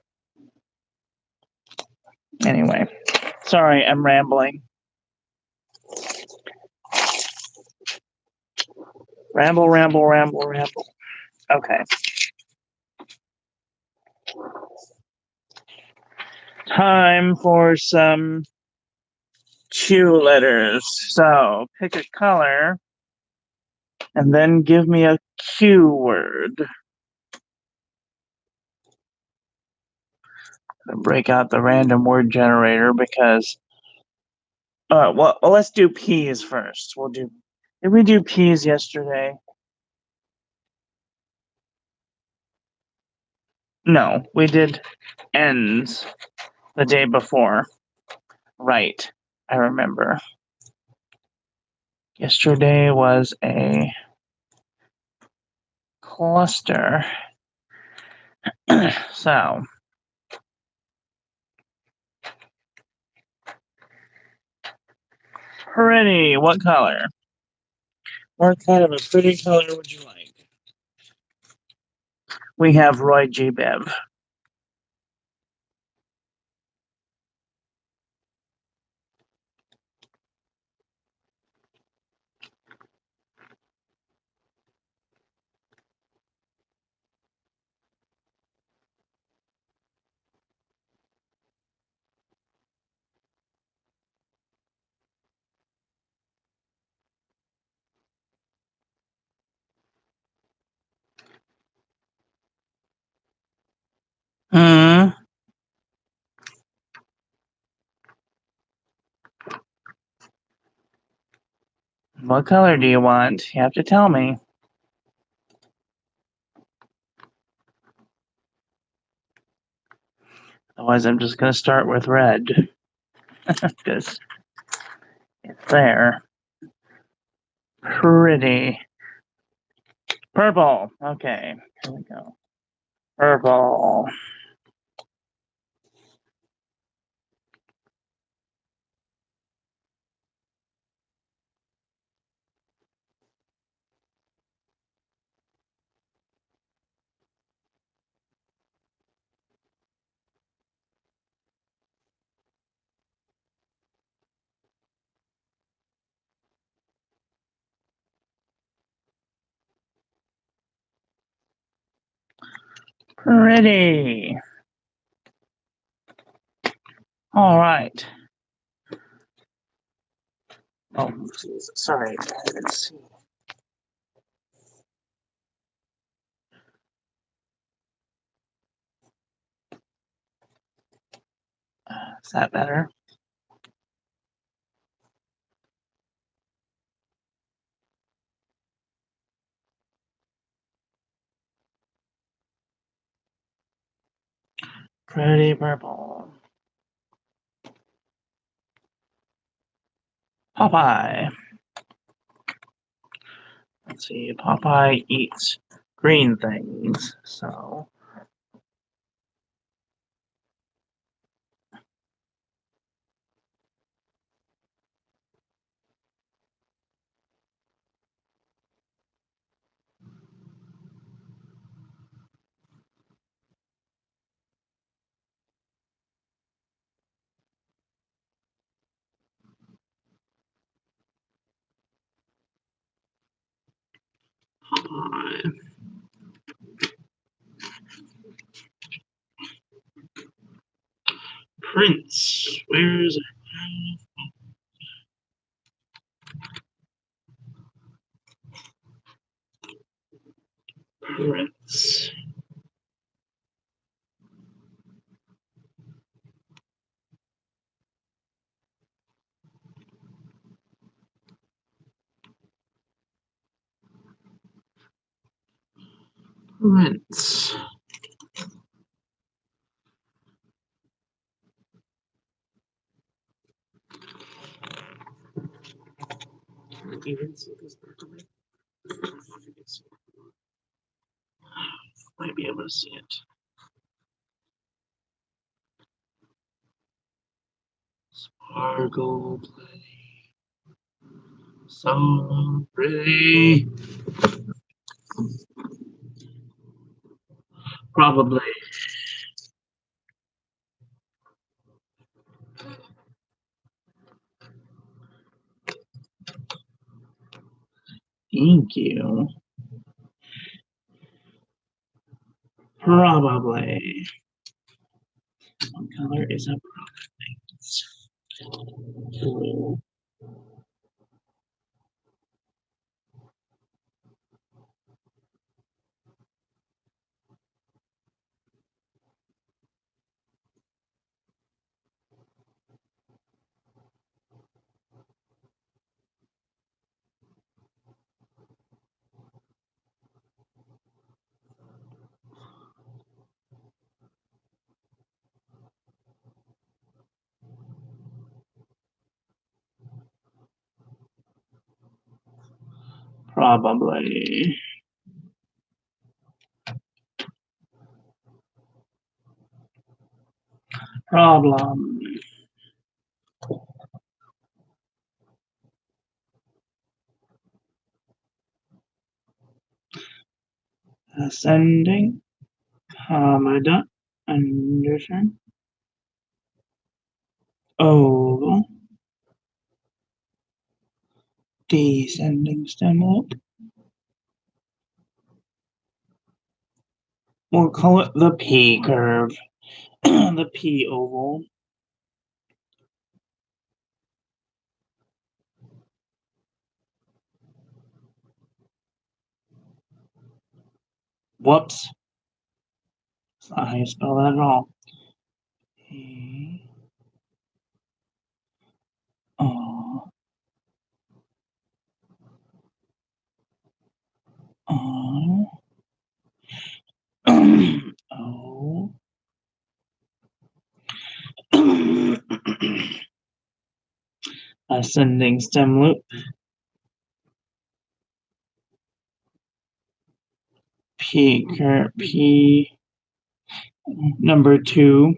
anyway, sorry, I'm rambling. Ramble. Okay. Time for some Q letters. So pick a color and then give me a Q word. Break out the random word generator because well, let's do P's first. Did we do P's yesterday? No, we did N's the day before. Right, I remember. Yesterday was a cluster. So, pretty, what color? What kind of a pretty color would you like? We have Roy G. Biv. What color do you want? You have to tell me. Otherwise, I'm just going to start with red. because it's there. Pretty. Purple. Okay, here we go. Purple. Pretty. All right. Oh, sorry. Let's see. Is that better? Pretty purple. Popeye. Let's see. Popeye eats green things. So Popeye. Prince. Where's Prince? Prince. Even see this document. Might be able to see it. Sparkle play. So pretty. Probably. Thank you. Probably. What color is a blue? Probably. Problem. Ascending. Hamada. Anderson. Oval. Descending stemlet. We'll call it the P curve. The P oval. Whoops. That's not how you spell that at all. P. O. O. O. ascending stem loop, P number 2,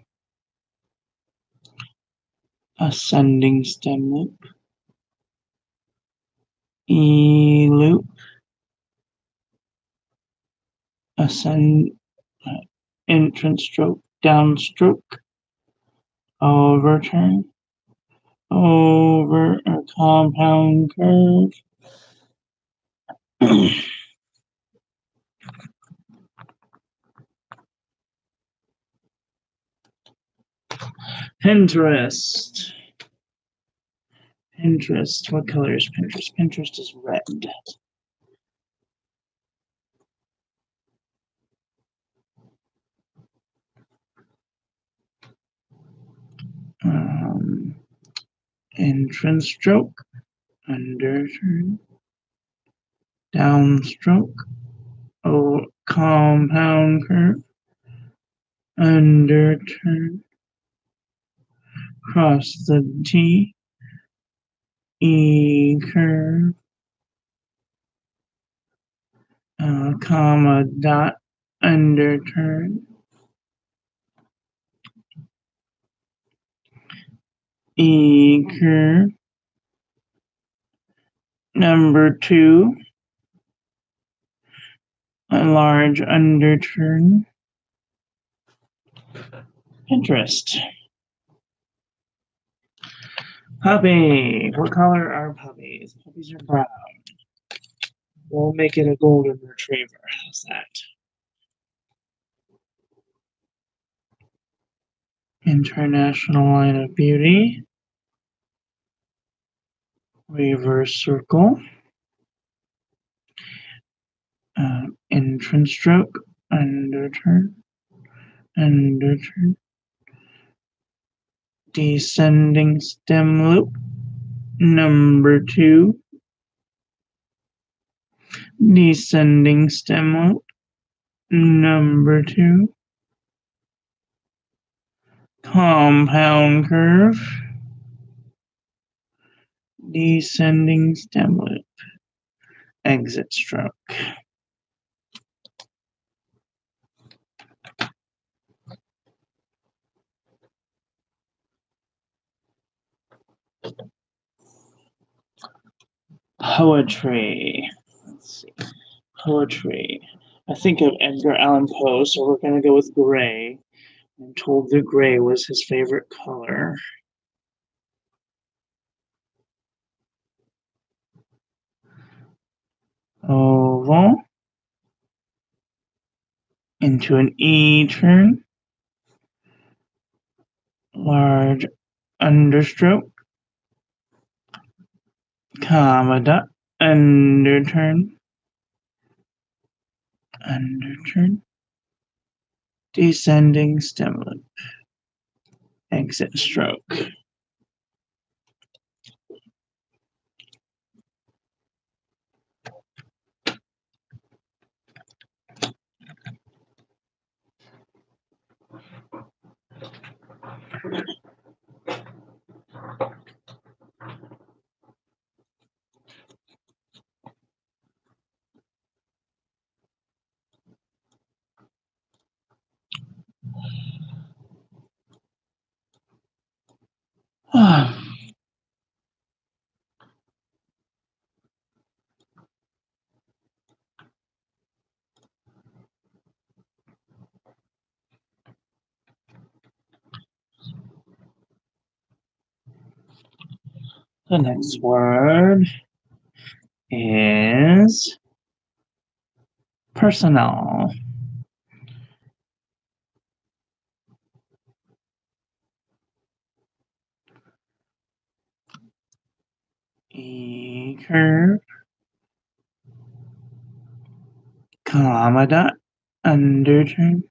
ascending stem loop, E loop, entrance stroke, downstroke, overturn, over a compound curve, Pinterest. Pinterest. What color is Pinterest? Pinterest is red. Entrance stroke, underturn, downstroke, compound curve, underturn, cross the T, E curve, comma, dot, underturn, E curve, number 2, a large underturn, Pinterest. Puppy. What color are puppies? Puppies are brown. We'll make it a golden retriever. How's that? International line of beauty. Reverse circle. Entrance stroke. Underturn. Underturn. Descending stem loop. Number 2. Descending stem loop. Number 2. Compound curve. Descending stem loop. Exit stroke. Poetry. Let's see. Poetry. I think of Edgar Allan Poe, so we're going to go with gray. I'm told that gray was his favorite color. Oval. Into an E turn. Large understroke. Comma dot. Underturn. Underturn. Descending stem loop. Exit stroke. The next word is personal. E curve. Comma dot. Underturn.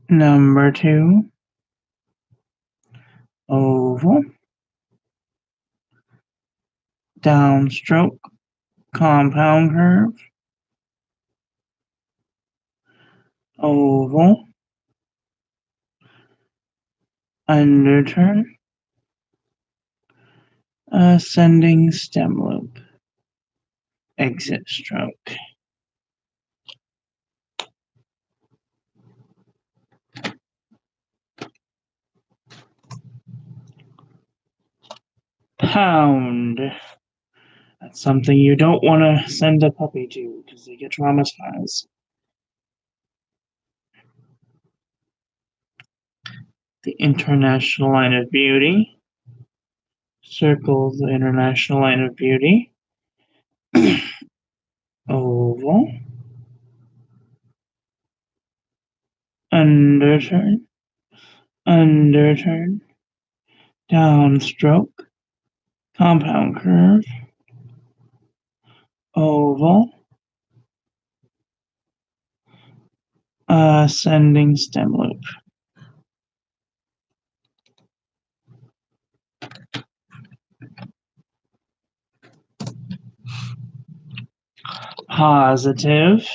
Number 2. Oval. Downstroke. Compound curve. Oval. Underturn. Ascending stem loop. Exit stroke. Pound. That's something you don't want to send a puppy to because they get traumatized. The International Line of Beauty. Circle the International Line of Beauty. Oval. Underturn. Underturn. Downstroke. Compound curve. Oval. Ascending stem loop. Positive.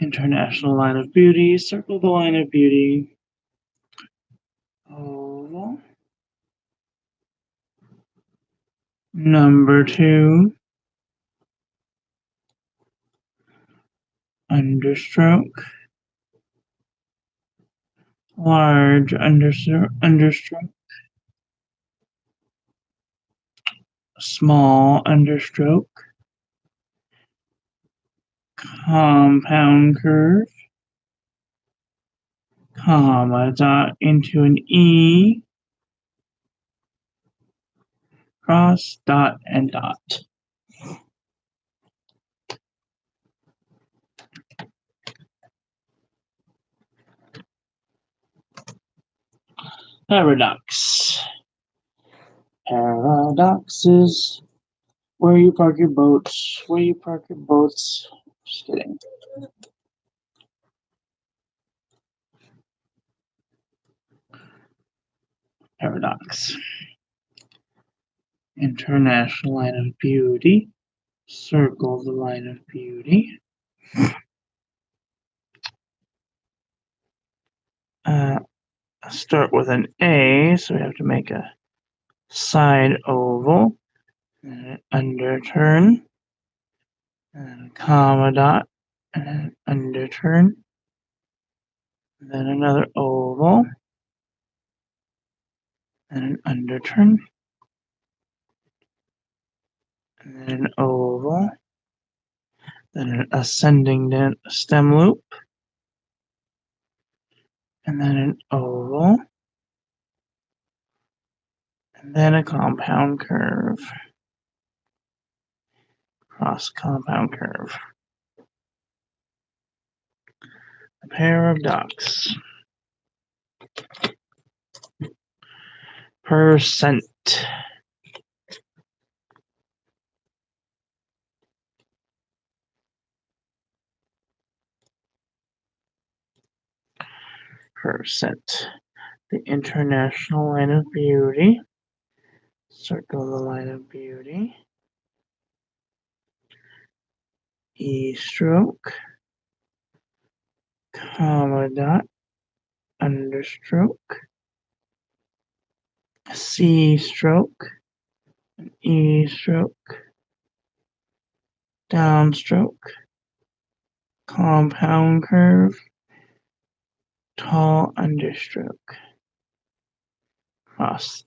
International Line of Beauty. Circle the Line of Beauty. Oval. Number 2. Understroke. Large understroke. Small understroke. Compound curve. Comma dot into an E. Cross dot and dot. Paradox. Paradox is where you park your boats. Where you park your boats. Just kidding. Paradox. International Line of Beauty. Circle the Line of Beauty. Start with an A, so we have to make a side oval, and an underturn, and a comma dot, and an underturn, and then another oval, and an underturn, and then an oval, then an ascending stem loop, and then an oval, and then a compound curve. Cross compound curve. A pair of ducks. Percent. Percent. The International Line of Beauty. Circle the Line of Beauty. E stroke. Comma dot. Understroke. C stroke. E stroke. Downstroke. Compound curve. Tall understroke. Cross.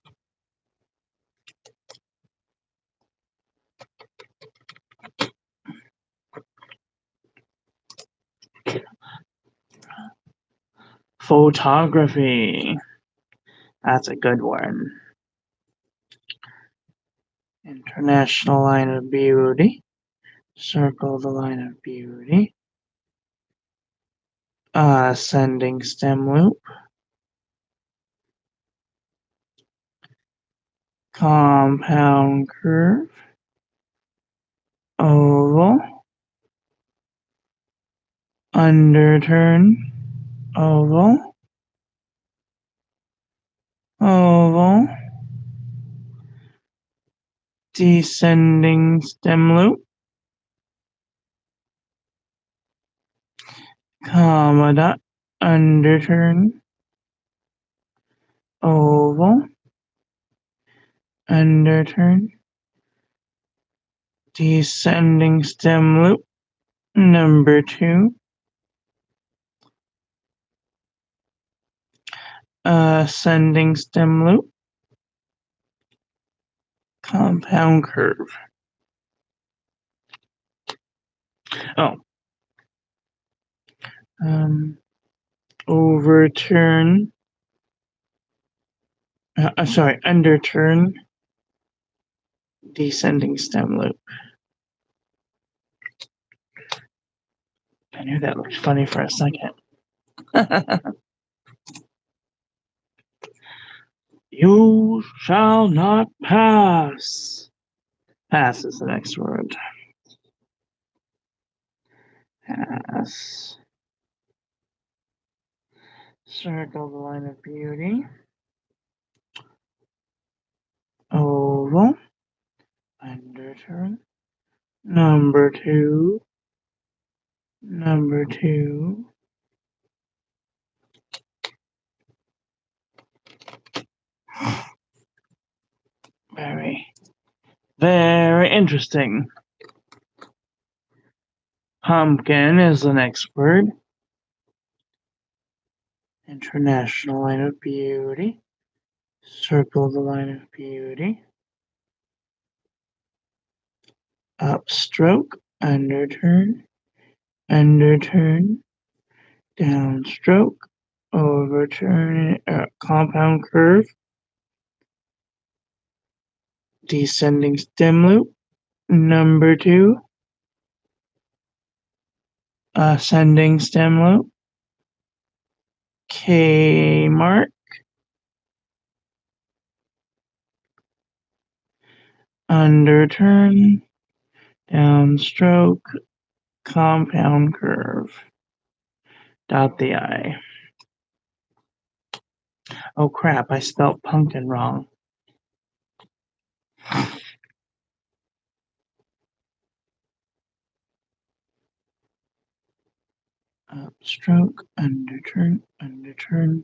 Photography. That's a good one. International Line of Beauty. Circle the Line of Beauty. Ascending stem loop. Compound curve. Oval. Underturn. Oval. Oval. Descending stem loop. comma dot, underturn, oval, underturn, descending stem loop, number 2, ascending stem loop, compound curve. Oh, overturn, underturn, descending stem loop. I knew that looked funny for a second. You shall not pass. Pass is the next word. Pass. Circle the line of beauty. Oval. Underturn. Number 2. Number 2. Very, very interesting. Pumpkin is the next word. International line of beauty. Circle the line of beauty. Upstroke, underturn, underturn, downstroke, overturn, compound curve, descending stem loop, number 2, ascending stem loop, K mark, underturn, downstroke, compound curve, dot the I. Oh crap, I spelled pumpkin wrong. Upstroke, underturn, underturn,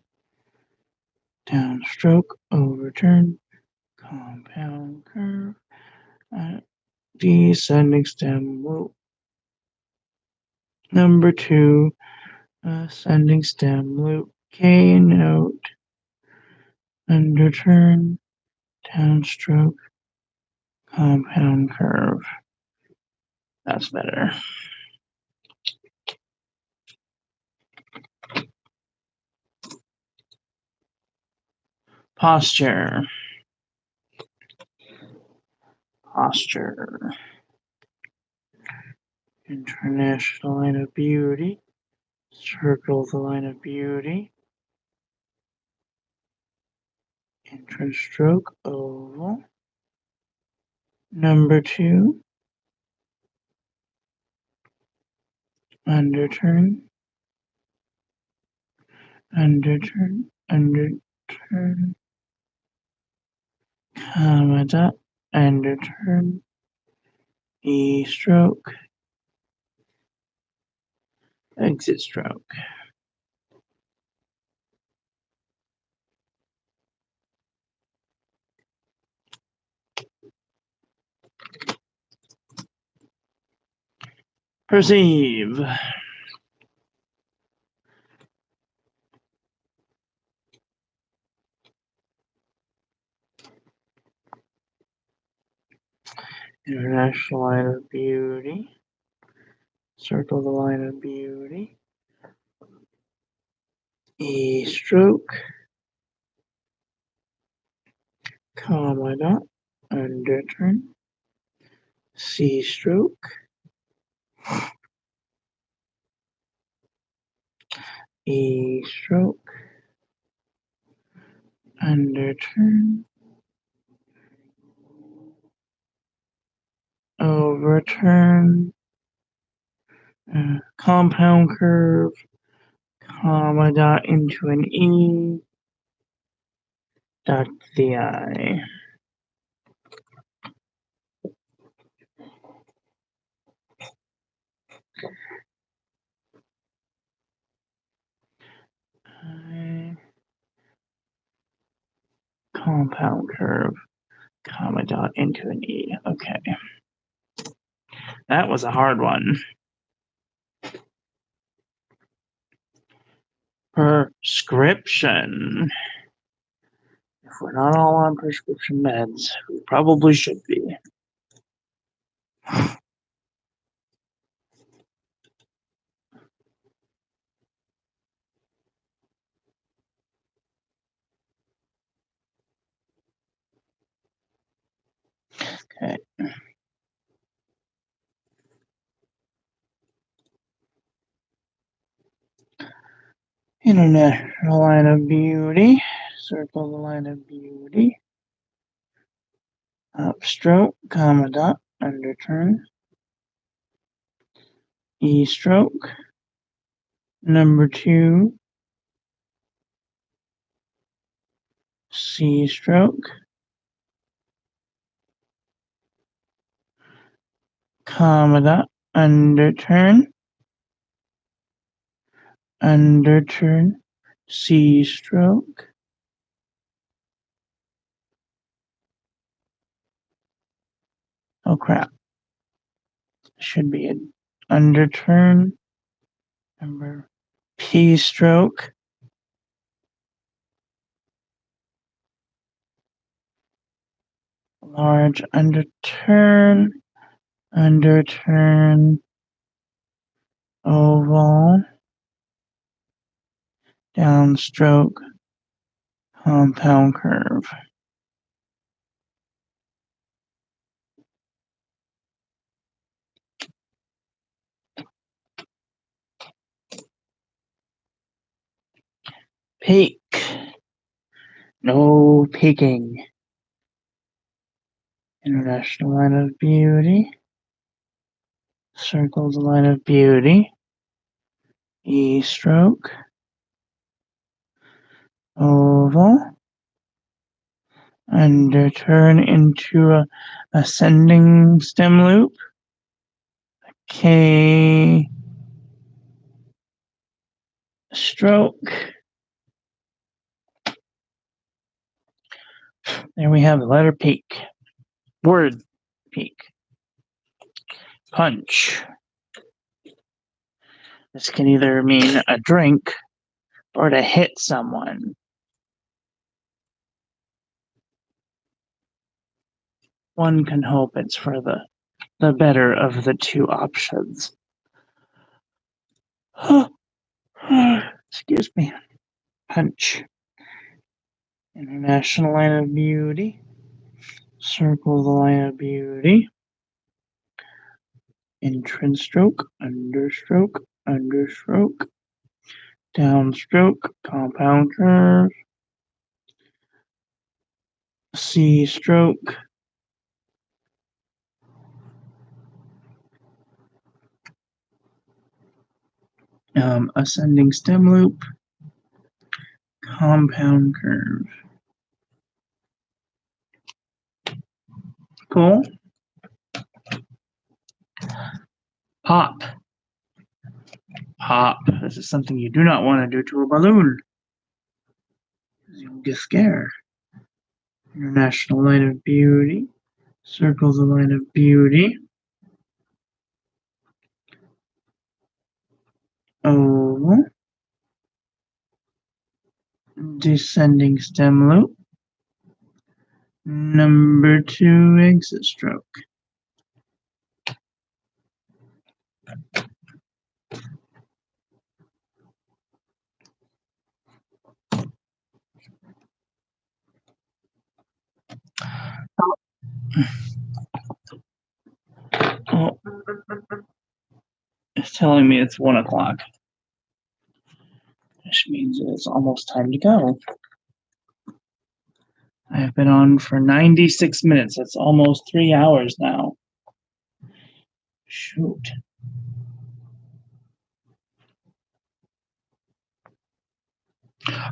downstroke, overturn, compound curve, descending stem loop. Number 2, ascending stem loop, K note, underturn, downstroke, compound curve. That's better. Posture. Posture. International line of beauty. Circle the line of beauty. Entrance stroke, oval. Number 2. Underturn. Underturn. Underturn. Comma dot. Underturn. E stroke. Exit stroke. Perceive. International line of beauty. Circle the line of beauty. E stroke. Comma dot. Underturn. C stroke. E stroke. Underturn. Overturn. Compound curve. Comma dot into an E. Dot the I. compound curve, comma dot into an E. Okay. That was a hard one. Prescription. If we're not all on prescription meds, we probably should be. Okay. International line of beauty. Circle the line of beauty. Upstroke, comma dot, underturn. E stroke. Number 2. C stroke. Comma dot, underturn. Underturn. C stroke. Oh crap. Should be an underturn. Number P stroke. Large underturn. Underturn. Oval. Downstroke. Compound curve. Peak. No peaking. International line of beauty. Circle the line of beauty. E stroke. Oval. Underturn into a ascending stem loop. K stroke. There we have the letter peak. Word peak. Punch. This can either mean a drink or to hit someone. One can hope it's for the better of the two options. Excuse me. Punch. International line of beauty. Circle the line of beauty. Entrance stroke, understroke, understroke, downstroke, compound curve, C stroke, ascending stem loop, compound curve. Cool. Pop. Pop. This is something you do not want to do to a balloon. You'll get scared. International line of beauty. Circle the line of beauty. Oval. Descending stem loop. Number 2 exit stroke. Oh, it's telling me it's 1 o'clock. Which means it's almost time to go. I have been on for 96 minutes. That's almost 3 hours now. Shoot.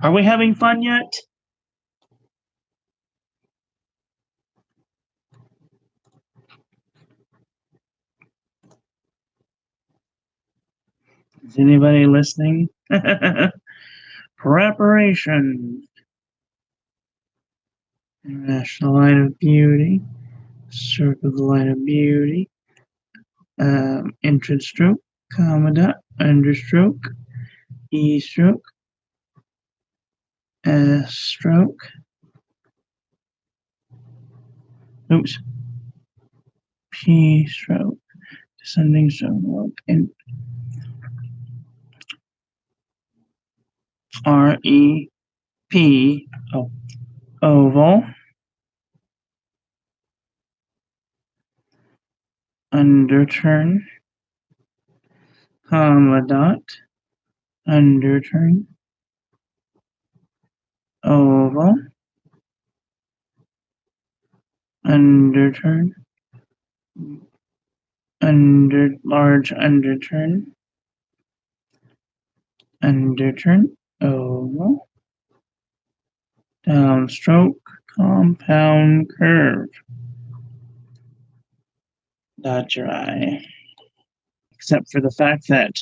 Are we having fun yet? Is anybody listening? Preparation. International line of beauty. Circle the line of beauty. Entrance stroke, comma dot, understroke, E stroke, S stroke. Oops. P stroke, descending stroke, and R E P oval, underturn, comma dot, underturn, oval, underturn, large underturn, underturn, oval, downstroke, compound curve. Dot your I. Except for the fact that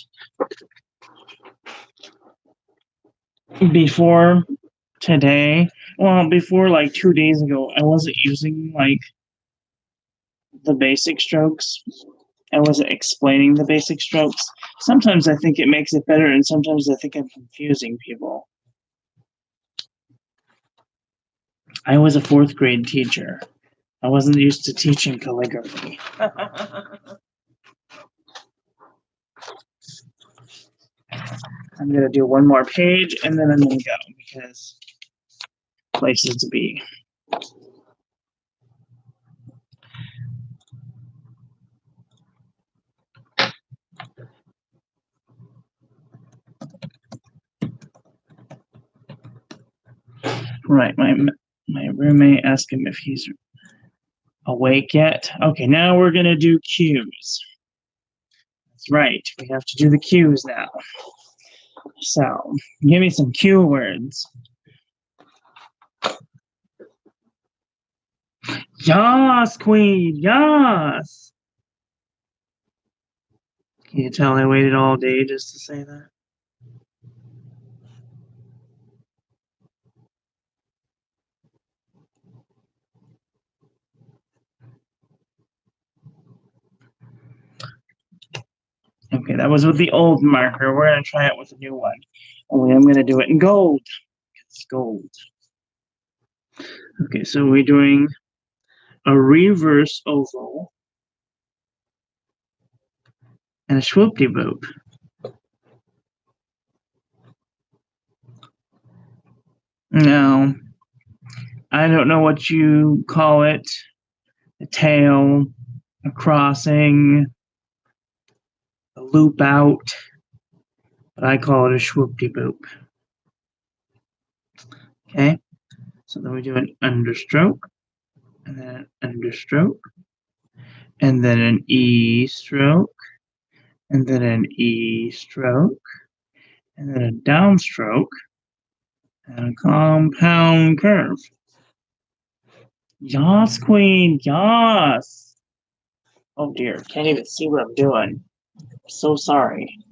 before today, well, before like 2 days ago, I wasn't using like the basic strokes. I wasn't explaining the basic strokes. Sometimes I think it makes it better, and sometimes I think I'm confusing people. I was a 4th grade teacher. I wasn't used to teaching calligraphy. I'm going to do one more page, and then I'm going to go, because places to be. Right, my roommate asked him if he's awake yet. Okay, now we're going to do cues. That's right, we have to do the cues now. So, give me some cue words. Yas, queen, yas! Can you tell I waited all day just to say that? Okay, that was with the old marker. We're going to try it with a new one. Only I'm going to do it in gold. It's gold. Okay, so we're doing a reverse oval and a swoop-de-boop. Now, I don't know what you call it. A tail, a crossing, a loop out, but I call it a swoop-de-boop. Okay, so then we do an understroke, and then an understroke, and then an E stroke, and then an E stroke, and then a downstroke, and a compound curve. Yas, queen, yas! Oh dear, can't even see what I'm doing. I'm so sorry.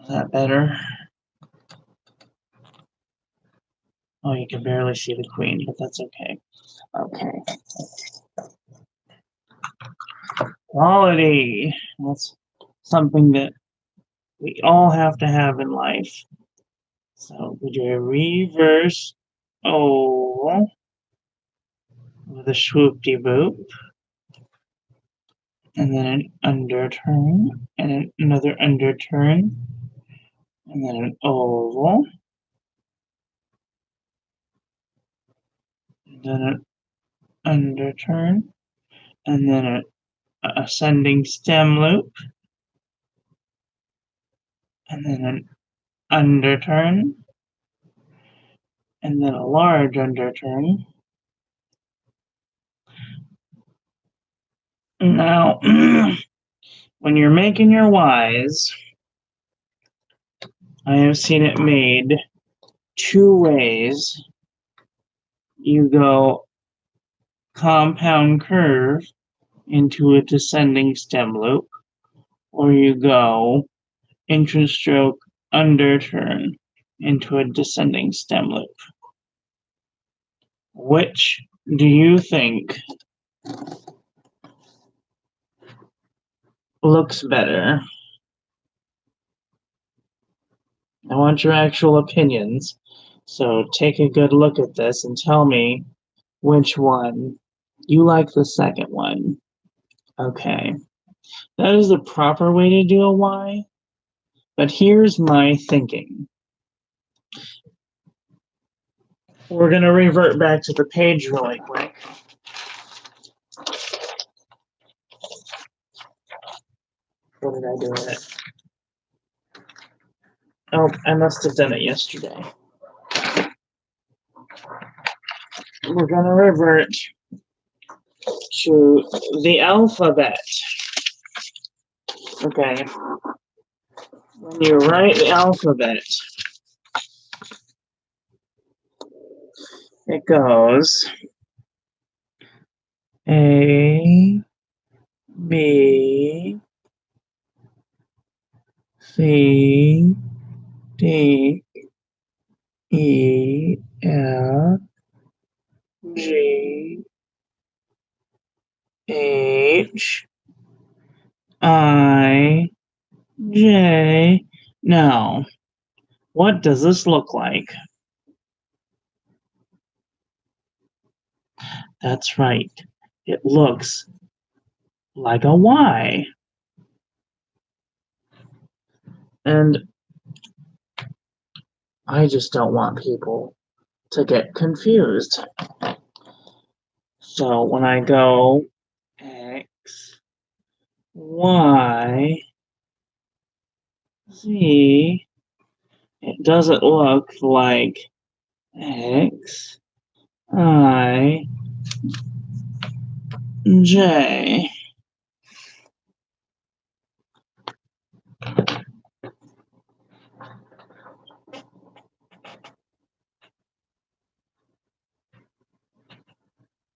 Is that better? Oh, you can barely see the queen, but that's okay. Okay. Quality. That's something that we all have to have in life. So we do a reverse oval with a swoop-de-boop, and then an underturn, and another underturn, and then an oval, and then an underturn, and then an ascending stem loop, and then an underturn, and then a large underturn. Now, when you're making your Ys, I have seen it made 2 ways. You go compound curve into a descending stem loop, or you go entrance stroke underturn into a descending stem loop. Which do you think looks better? I want your actual opinions. So take a good look at this and tell me which one you like the second one. Okay. That is the proper way to do a Y. But here's my thinking. We're going to revert back to the page really quick. What did I do with it? Oh, I must have done it yesterday. We're going to revert to the alphabet. Okay. When you write the alphabet, it goes A, B, C, D, E, F, G, H, I, J. Now, what does this look like? That's right. It looks like a Y. And I just don't want people to get confused. So when I go X, Y, Z, it doesn't look like X, I, J.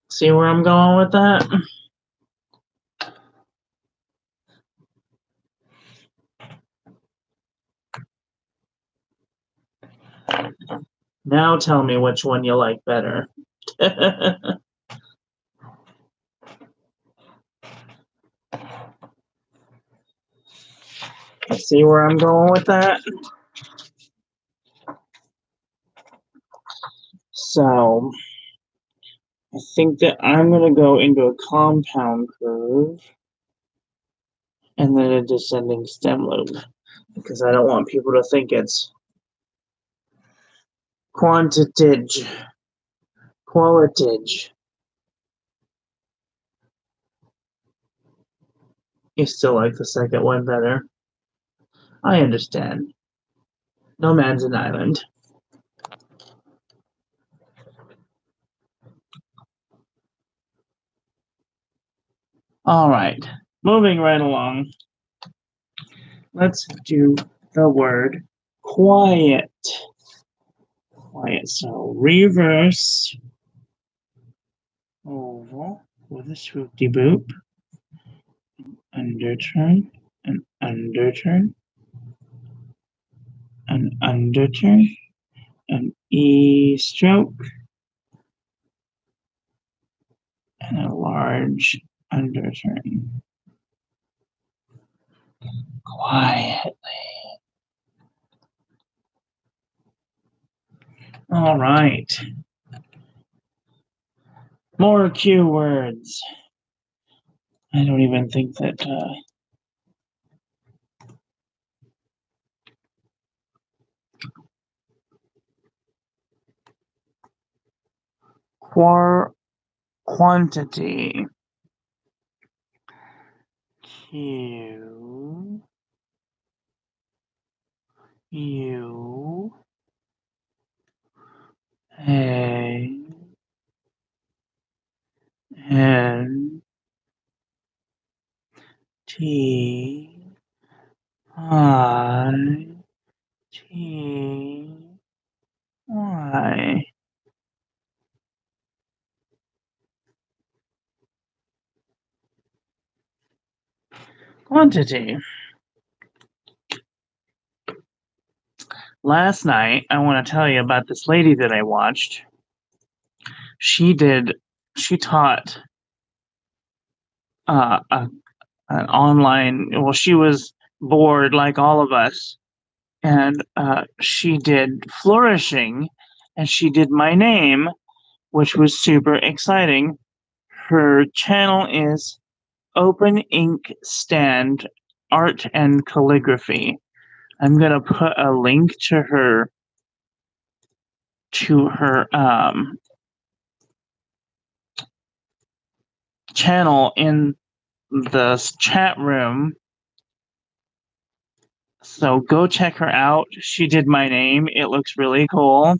See where I'm going with that? Now tell me which one you like better. See where I'm going with that? So, I think that I'm going to go into a compound curve and then a descending stem loop because I don't want people to think it's qualitage. You still like the second one better? I understand. No man's an island. All right, moving right along. Let's do the word quiet. Quiet. So reverse oval with a swoopty boop, underturn, an underturn, an underturn, an E stroke, and a large underturn. Quietly. All right. More cue words. I don't even think that quantity. Q U A N T I T Y. Quantity. last night, I want to tell you about this lady that I watched. She taught an online, well, she was bored like all of us, and she did flourishing, and she did my name, which was super exciting. Her channel is Open Ink Stand Art and Calligraphy. I'm gonna put a link to her channel in the chat room. So go check her out. She did my name. It looks really cool.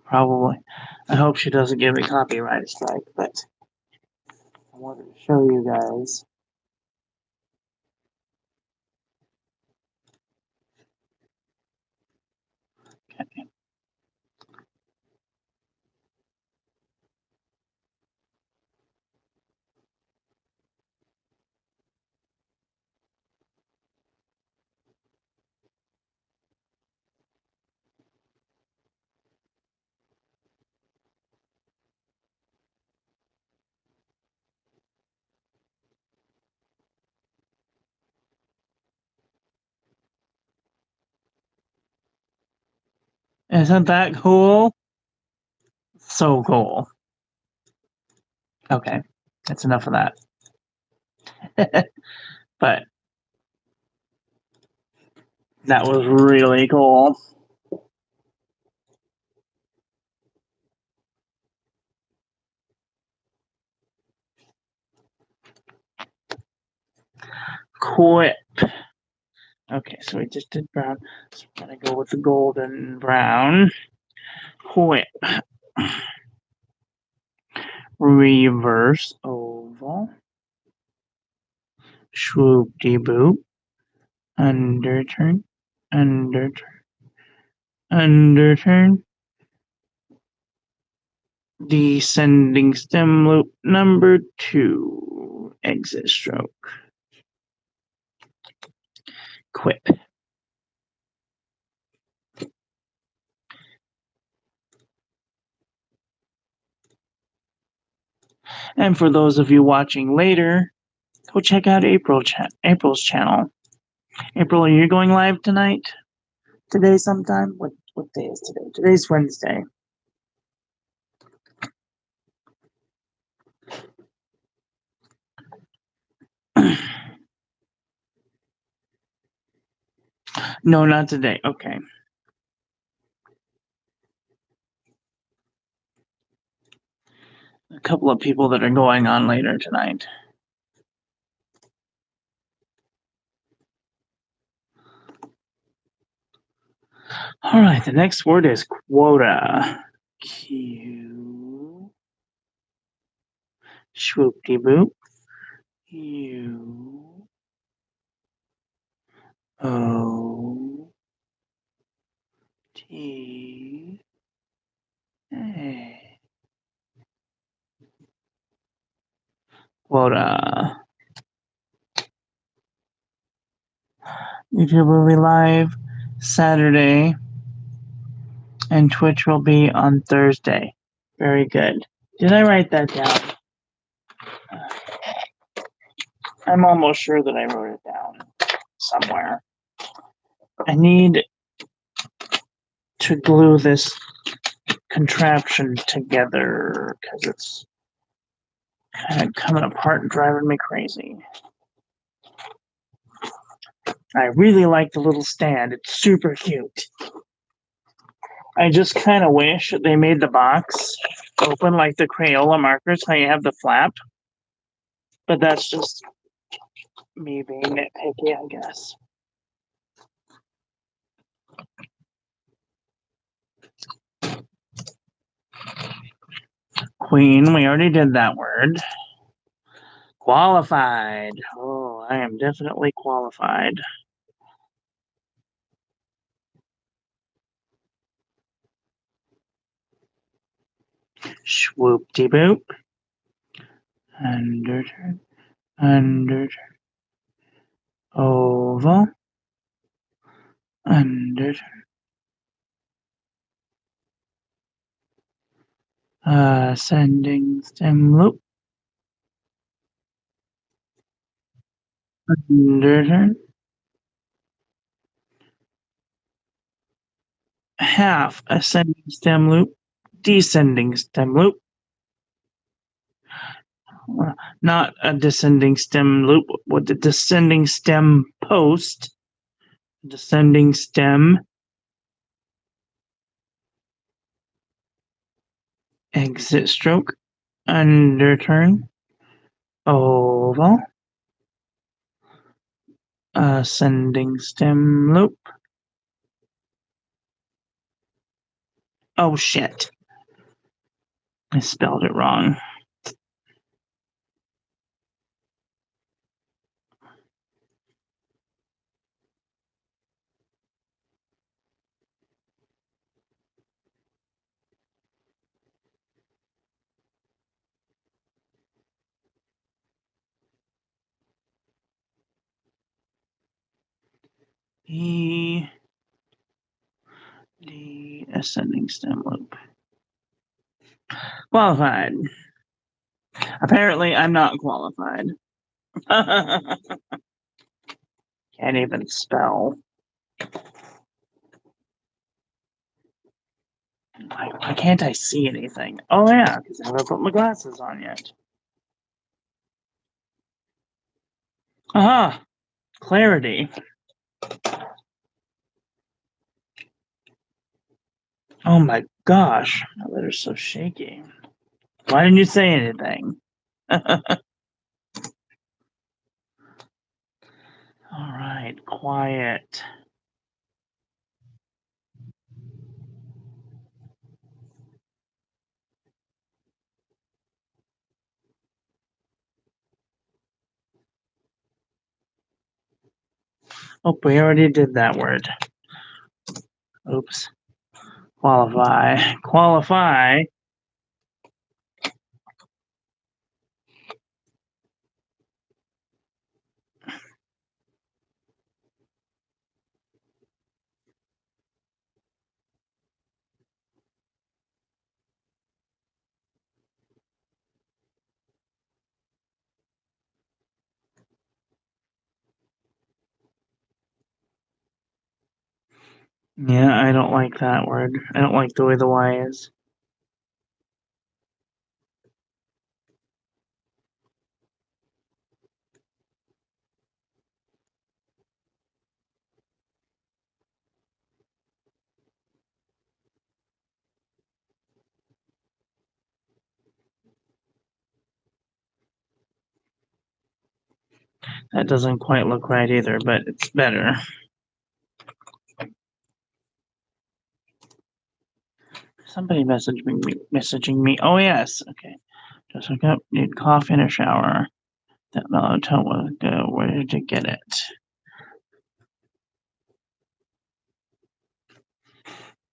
Probably. I hope she doesn't give me copyright strike, but I wanted to show you guys. Okay. Isn't that cool? So cool. Okay, that's enough of that. But that was really cool. Quip. Okay, so we just did brown. So we're gonna go with the golden brown. Quip. Reverse oval. Swoop-de-boop. Underturn. Underturn. Underturn. Descending stem loop number 2. Exit stroke. Quip. And for those of you watching later, go check out April's channel. April, are you going live tonight? Today sometime? What day is today? Today's Wednesday. No, not today. Okay. A couple of people that are going on later tonight. All right, the next word is quota. Q. Swoop-de-boop. U. O. T. A. Quota. YouTube will be live Saturday, and Twitch will be on Thursday. Very good. Did I write that down? I'm almost sure that I wrote it down somewhere. I need to glue this contraption together because it's kind of coming apart and driving me crazy. I really like the little stand. It's super cute. I just kind of wish they made the box open like the Crayola markers, how you have the flap. But that's just me being nitpicky, I guess. Queen, we already did that word. Qualified. Oh, I am definitely qualified. Swoop-de-boop. Underturn. Underturn. Oval. Underturn. Ascending stem loop. Underturn. Half ascending stem loop. Descending stem loop. Not a descending stem loop, with the descending stem post. Descending stem. Exit stroke. Underturn. Oval. Ascending stem loop. Oh shit. I spelled it wrong. The ascending stem loop. Qualified. Apparently, I'm not qualified. Can't even spell. Why can't I see anything? Oh yeah, because I haven't put my glasses on yet. Aha! Clarity. Oh my gosh, my letter's so shaky. Why didn't you say anything? All right, quiet. Oh, we already did that word. Oops. Qualify. Qualify. Yeah, I don't like that word. I don't like the way the Y is. That doesn't quite look right either, but it's better. Somebody messaging me. Oh yes, okay. Just wake up, need coffee and a shower. That melatonin was good. Where did you get it?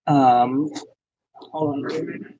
Hold on a minute.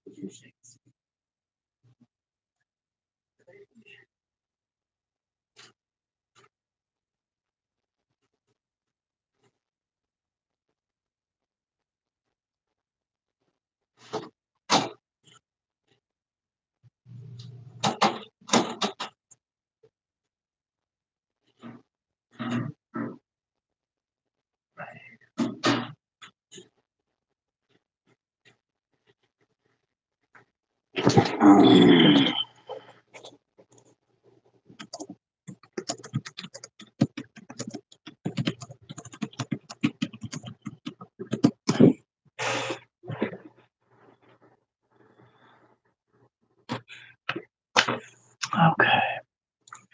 Okay.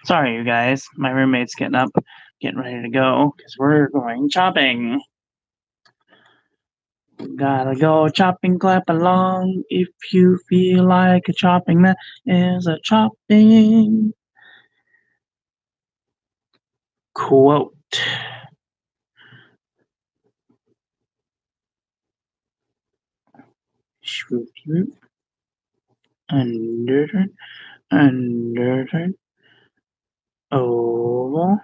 Sorry, you guys. My roommate's getting up, getting ready to go because we're going shopping. Gotta go chopping, clap along. If you feel like a chopping, that is a chopping. Quote. Swoop, swoop. underturn, underturn, oval,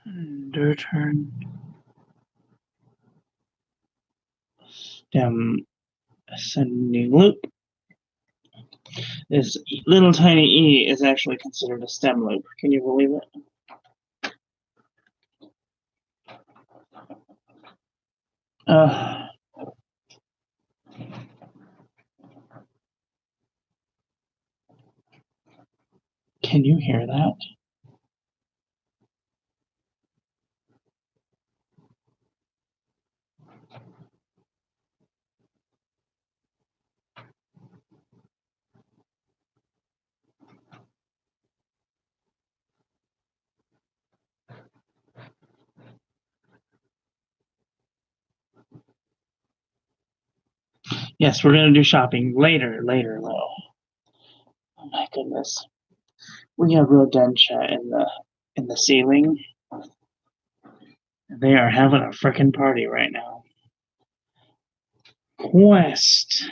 underturn, stem, ascending loop. This little tiny E is actually considered a stem loop. Can you believe it? Can you hear that? Yes, we're going to do shopping later though. Oh my goodness. We have rodentia in the ceiling. They are having a frickin' party right now. Quest.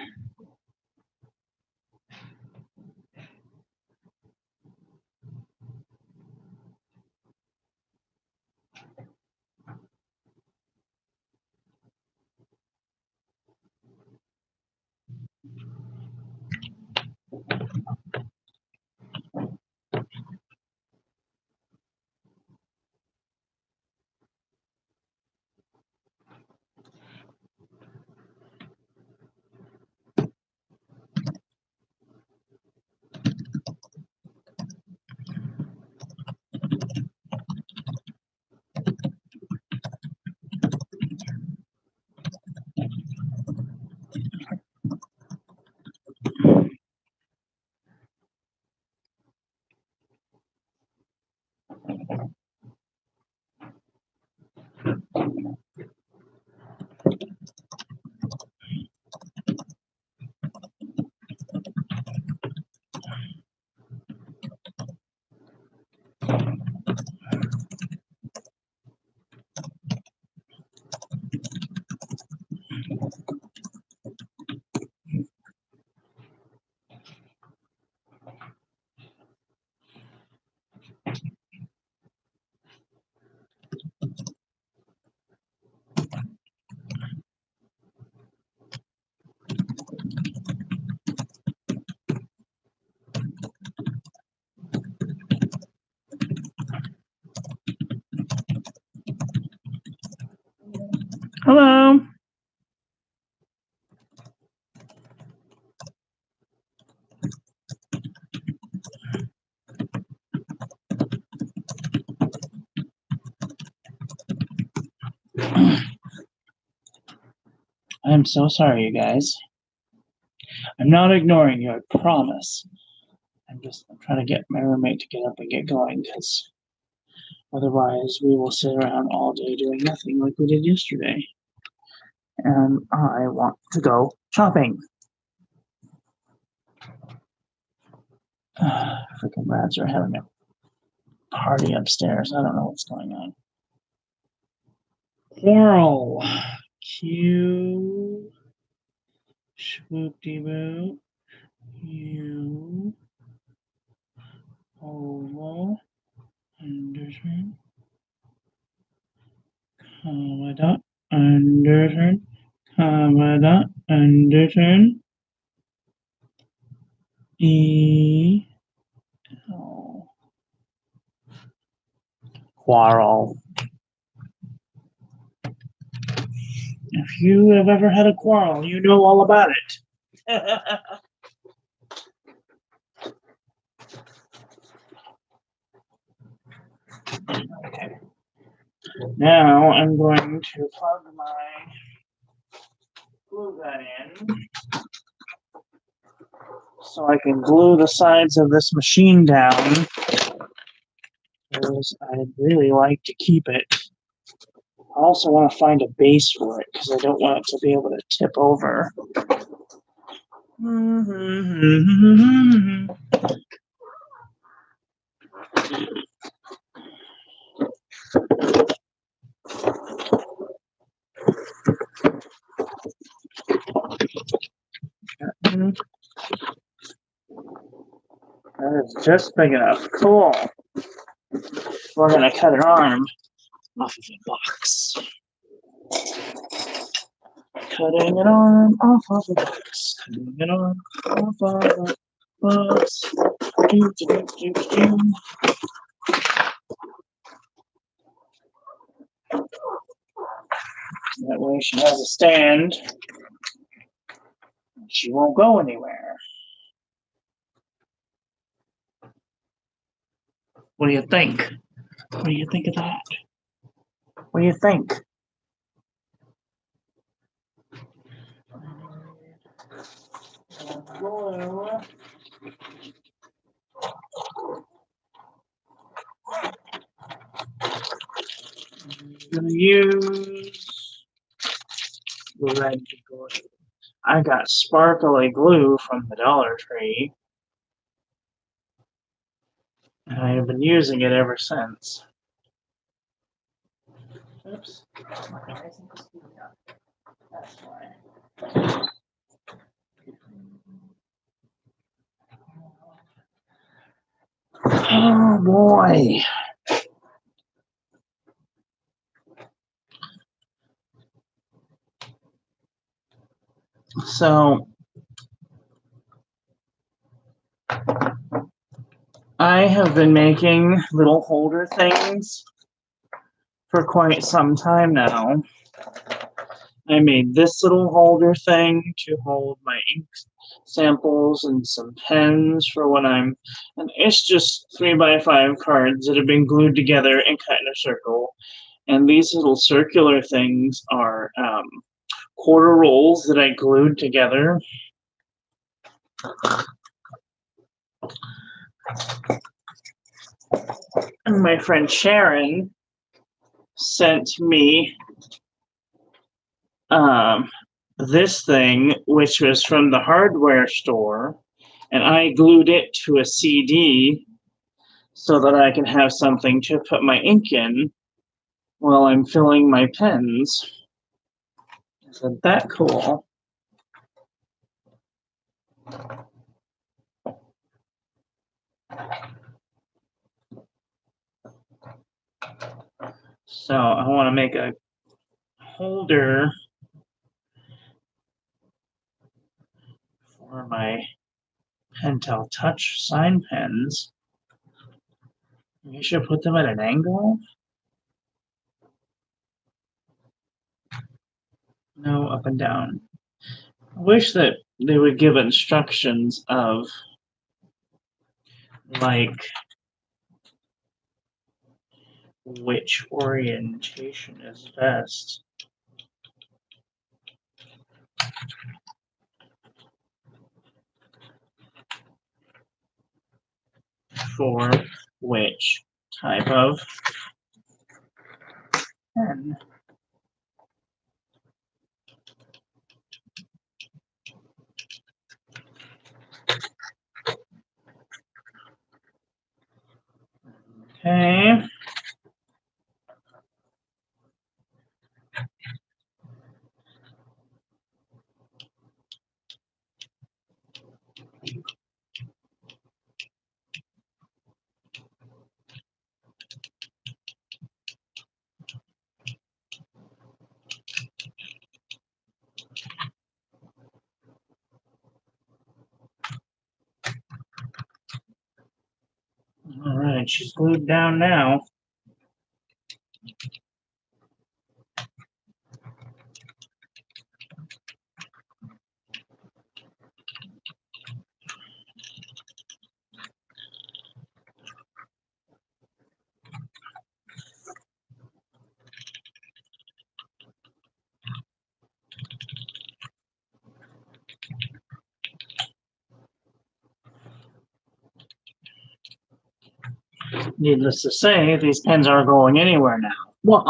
Hello. I'm so sorry, you guys. I'm not ignoring you, I promise. I'm trying to get my roommate to get up and get going, because otherwise we will sit around all day doing nothing like we did yesterday. And I want to go shopping. Freaking rats are having a party upstairs. I don't know what's going on. Coral. Q. Swoop-de-boo. U. Oval. Underturn. Comma dot. Underturn. Comma dot. Underturn. E. Oh. Quarrel. If you have ever had a quarrel, you know all about it. Okay. Now I'm going to plug my glue gun in so I can glue the sides of this machine down, because I'd really like to keep it. I also want to find a base for it because I don't want it to be able to tip over. That is just big enough. Cool. We're going to cut an arm off of a box. Cutting an arm off of a box. Cutting an arm off of a box. Do, do, do, do, do. That way she has a stand. She won't go anywhere. What do you think? What do you think of that? What do you think? Blue. I'm gonna use red glue. I got sparkly glue from the Dollar Tree, and I have been using it ever since. Oops. That's why. Oh boy. So I have been making little holder things for quite some time now. I made this little holder thing to hold my ink samples and some pens for when and it's just 3x5 cards that have been glued together and cut in a circle. And these little circular things are quarter rolls that I glued together. And my friend Sharon sent me this thing, which was from the hardware store, and I glued it to a CD so that I can have something to put my ink in while I'm filling my pens. Isn't that cool? So I want to make a holder for my Pentel Touch sign pens. You should put them at an angle. No, up and down. I wish that they would give instructions of like which orientation is best. For which type of pen. Okay. All right, she's glued down now. Needless to say, these pens aren't going anywhere now. Well,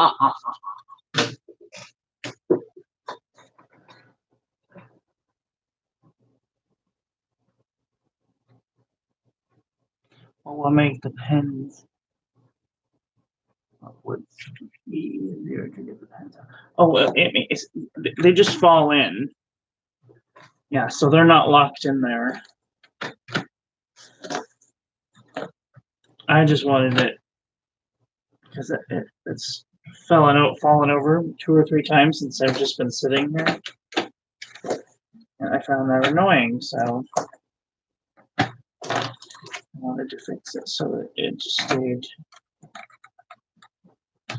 I'll make the pens upwards. Easier to get the pens out. Oh, they just fall in. Yeah, so they're not locked in there. I just wanted it because it's fallen over 2 or 3 times since I've just been sitting here, and I found that annoying. So I wanted to fix it so that it just stayed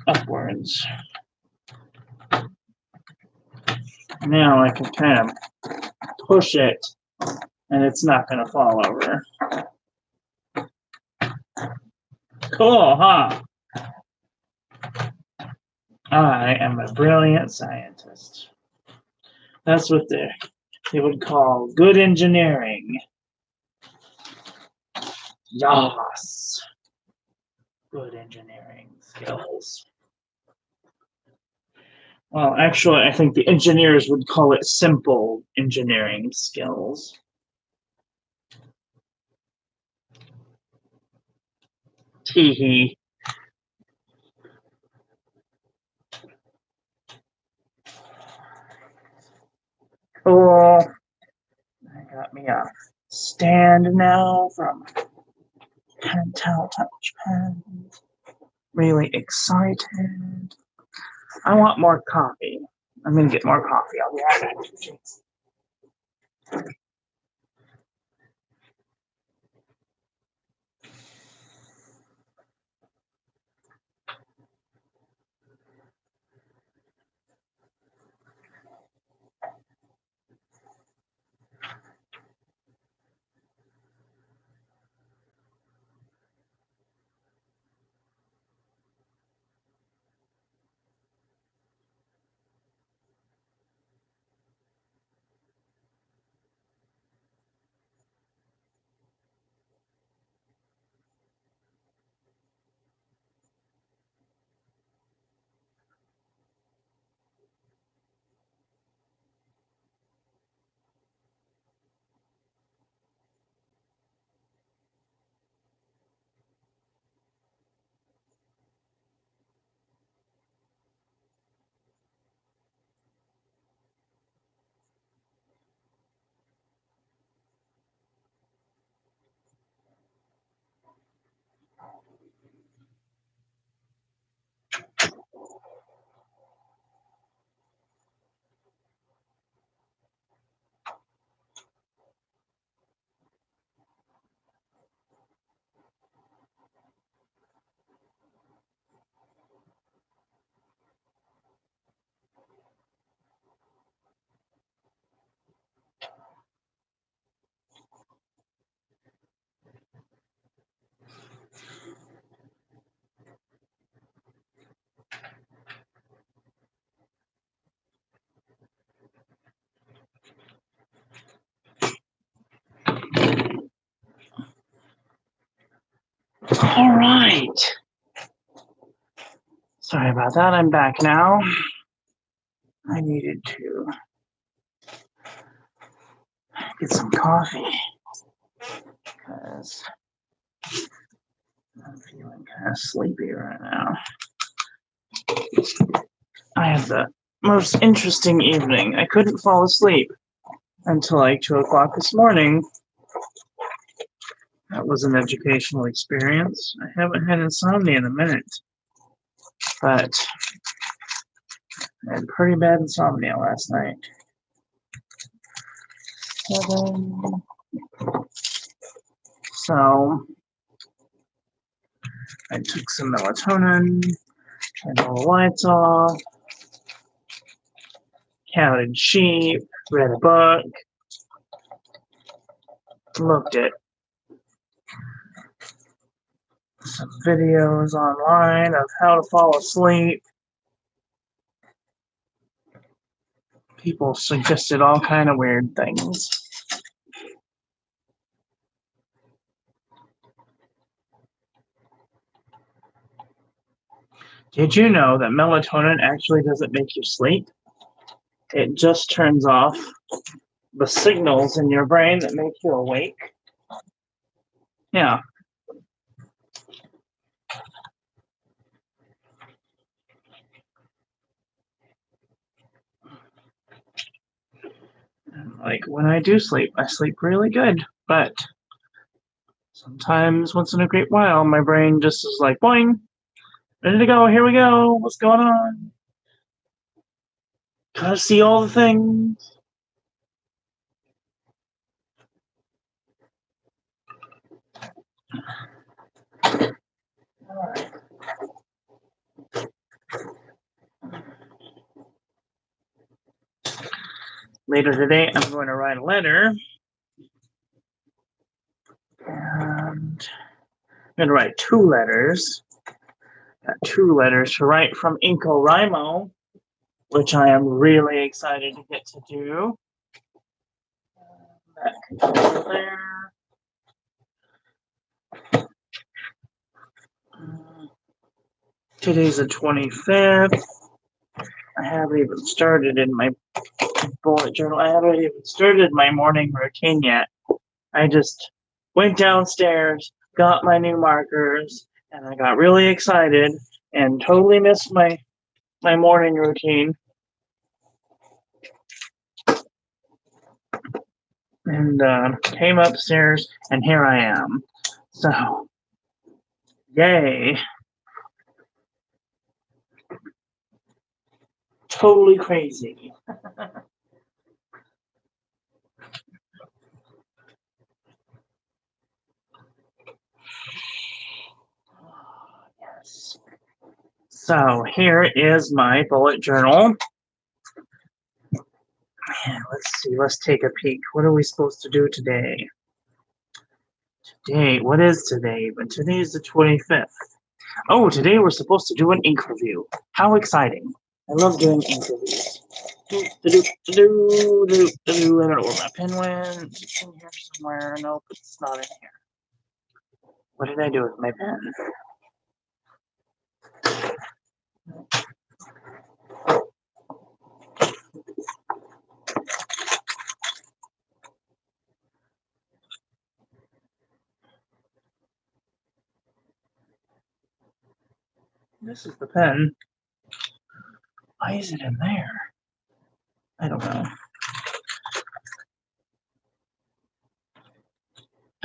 upwards. Now I can kind of push it, and it's not going to fall over. Cool, huh? I am a brilliant scientist. That's what they would call good engineering. Yes. Good engineering skills. Well, actually, I think the engineers would call it simple engineering skills. Tee-hee. Cool. I got me a stand now from Pentel Touchpad. Really excited. I want more coffee. I'm gonna get more coffee. I'll be right back. All right. Sorry about that. I'm back now. I needed to get some coffee because I'm feeling kind of sleepy right now. I had the most interesting evening. I couldn't fall asleep until like 2 o'clock this morning. That was an educational experience. I haven't had insomnia in a minute, but I had pretty bad insomnia last night. 7. So I took some melatonin, turned all the lights off, counted sheep, read a book, looked at some videos online of how to fall asleep. People suggested all kind of weird things. Did you know that melatonin actually doesn't make you sleep? It just turns off the signals in your brain that make you awake. Yeah. And like when I do sleep, I sleep really good. But Sometimes, once in a great while, my brain just is like, boing, ready to go, here we go, what's going on? Gotta see all the things. All right. Later today, I'm going to write a letter. And I'm going to write 2 letters. Got 2 letters to write from IncoWrimo, which I am really excited to get to do. That can go there. Today's the 25th. I haven't even started in my bullet journal. I haven't even started my morning routine yet. I just went downstairs, got my new markers, and I got really excited and totally missed my morning routine. And came upstairs, and here I am. So, yay. Totally crazy. Yes. So, here is my bullet journal. Let's see, let's take a peek. What are we supposed to do today? What is today? But today is the 25th. Oh, today we're supposed to do an ink review. How exciting. I love doing ink reviews. I don't know where my pen went. It's in here somewhere. Nope, it's not in here. What did I do with my pen? This is the pen. Why is it in there? I don't know.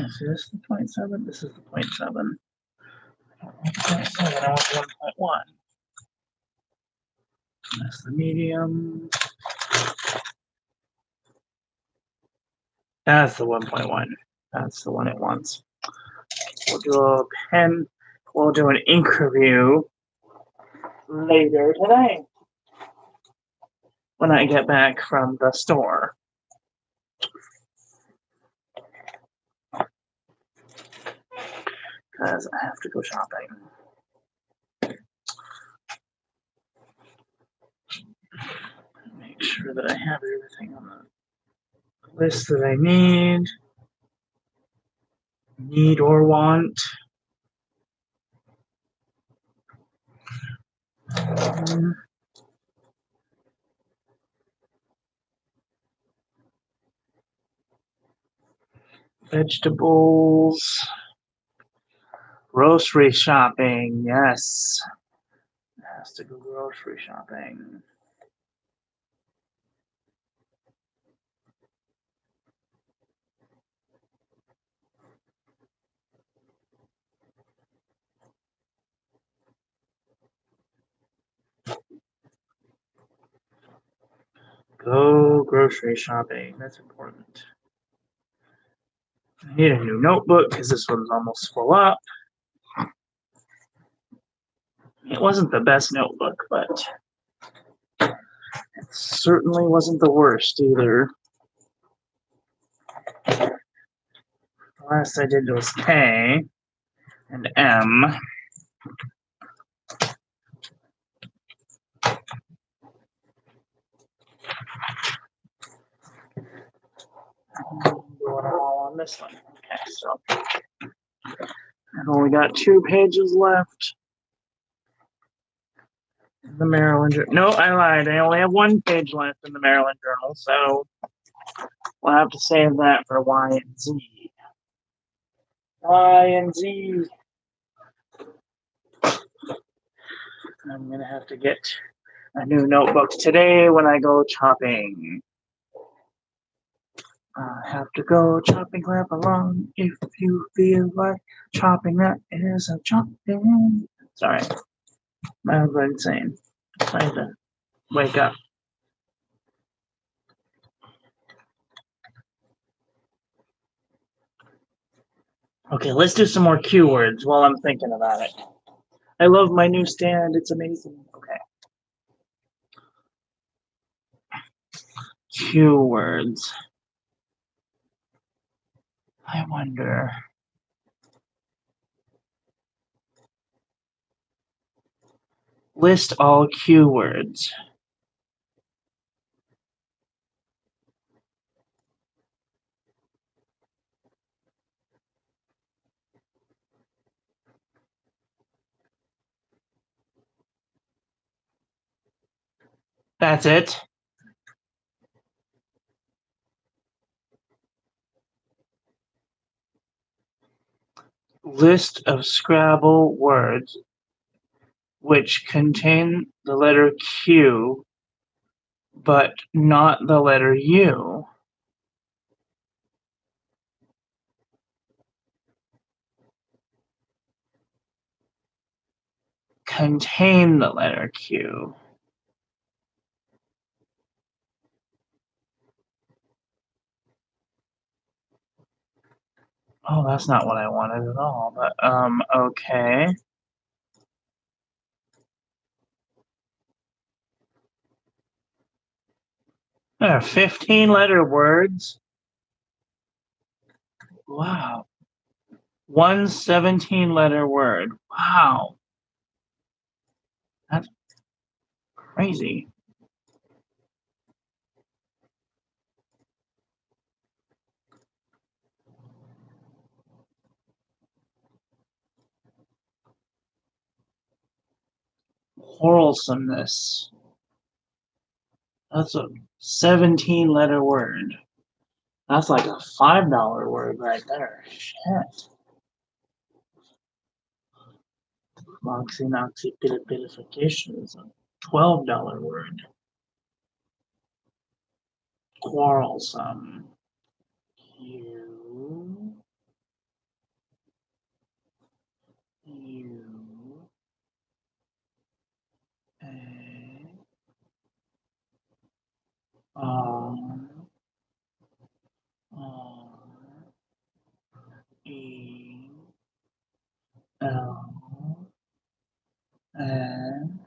Is this the 0.7? This is the 0.7. I don't want the 0.7, I want the 1.1. That's the medium. That's the 1.1. That's the one it wants. We'll do a pen. We'll do an ink review later today when I get back from the store. Because I have to go shopping. Make sure that I have everything on the list that I need or want. Vegetables. Grocery shopping, yes. Has to go grocery shopping. Go grocery shopping. That's important. I need a new notebook because this one's almost full up. It wasn't the best notebook, but it certainly wasn't the worst either. The last I did was K and M. I'm doing it all on this one. Okay, so I've only got 2 pages left. The Maryland Journal. No, I lied. I only have 1 page left in the Maryland Journal, so we'll have to save that for Y and Z. Y and Z. I'm going to have to get a new notebook today when I go shopping. I have to go chopping, clap along if you feel like chopping. That is a chopping. Sorry, my was insane. Trying to wake up. Okay, let's do some more Q words while I'm thinking about it. I love my new stand. It's amazing. Okay. Q words. I wonder. List all Q words. That's it. List of Scrabble words which contain the letter Q but not the letter U. Contain the letter Q. Oh, that's not what I wanted at all, but okay. There are 15-letter words. Wow. One 17-letter word. Wow. That's crazy. Quarrelsomeness. That's a 17-letter word. That's like a $5 word right there. Shit. Moxie-noxie-pitification is a $12 word. Quarrelsome. You. A. R. R. E. L. N.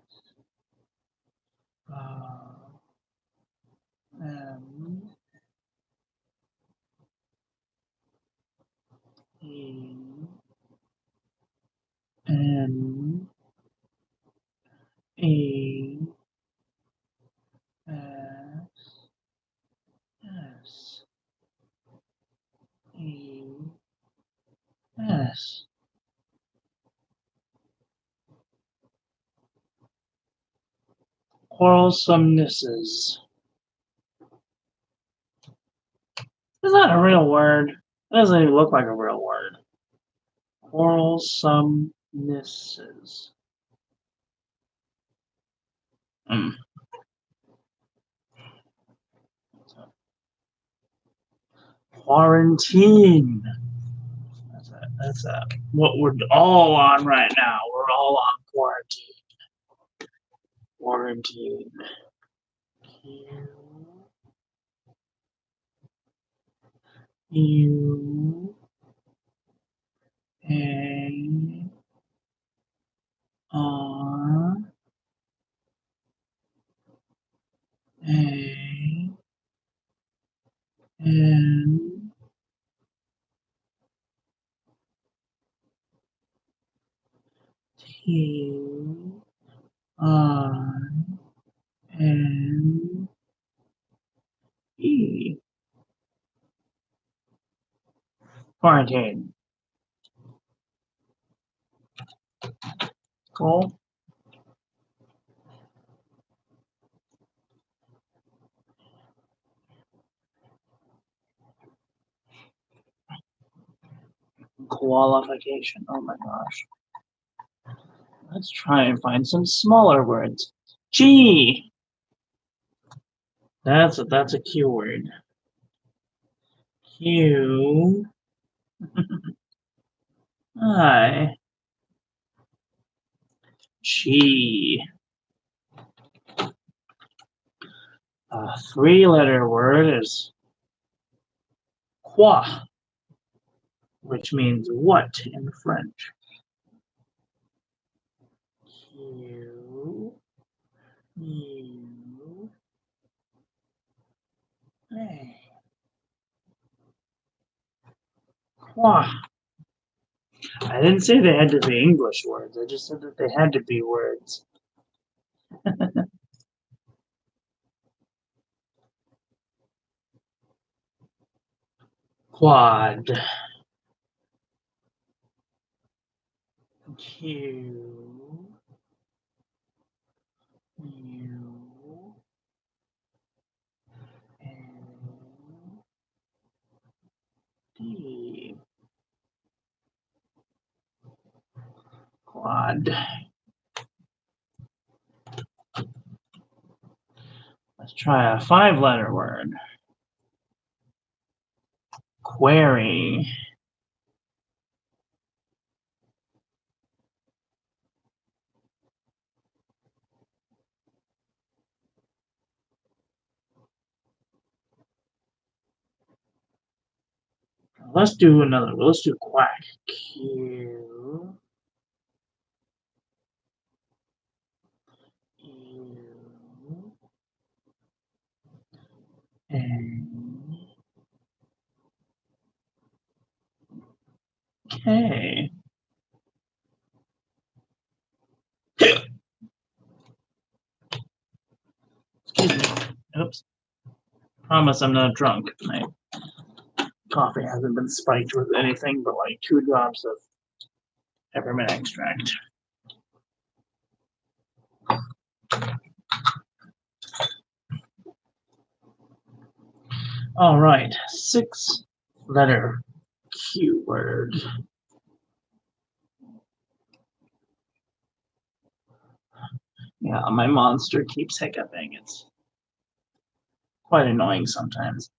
R. M. E. N. E. S. S. E. S. Quarrelsomenesses. Is that a real word? It doesn't even look like a real word. Quarrelsomenesses. Quarantine. That's what we're all on right now. We're all on quarantine. Quarantine. U. A. R. A. N. T. I. N. E. Quarantine. Cool. Qualification. Oh my gosh. Let's try and find some smaller words. G. That's a keyword. Q, I, G. A three-letter word is quoi, which means what in French. Q, U, A. Quoi. I didn't say they had to be English words. I just said that they had to be words. Quad. Q, U, N, D. Quad. Let's try a five-letter word. Query. Let's do another. Let's do quack. Q, U, N, K. Excuse me. Oops. Promise I'm not drunk. My coffee hasn't been spiked with anything but like 2 drops of peppermint extract. All right, 6-letter Q word. Yeah, my monster keeps hiccuping. It's quite annoying sometimes.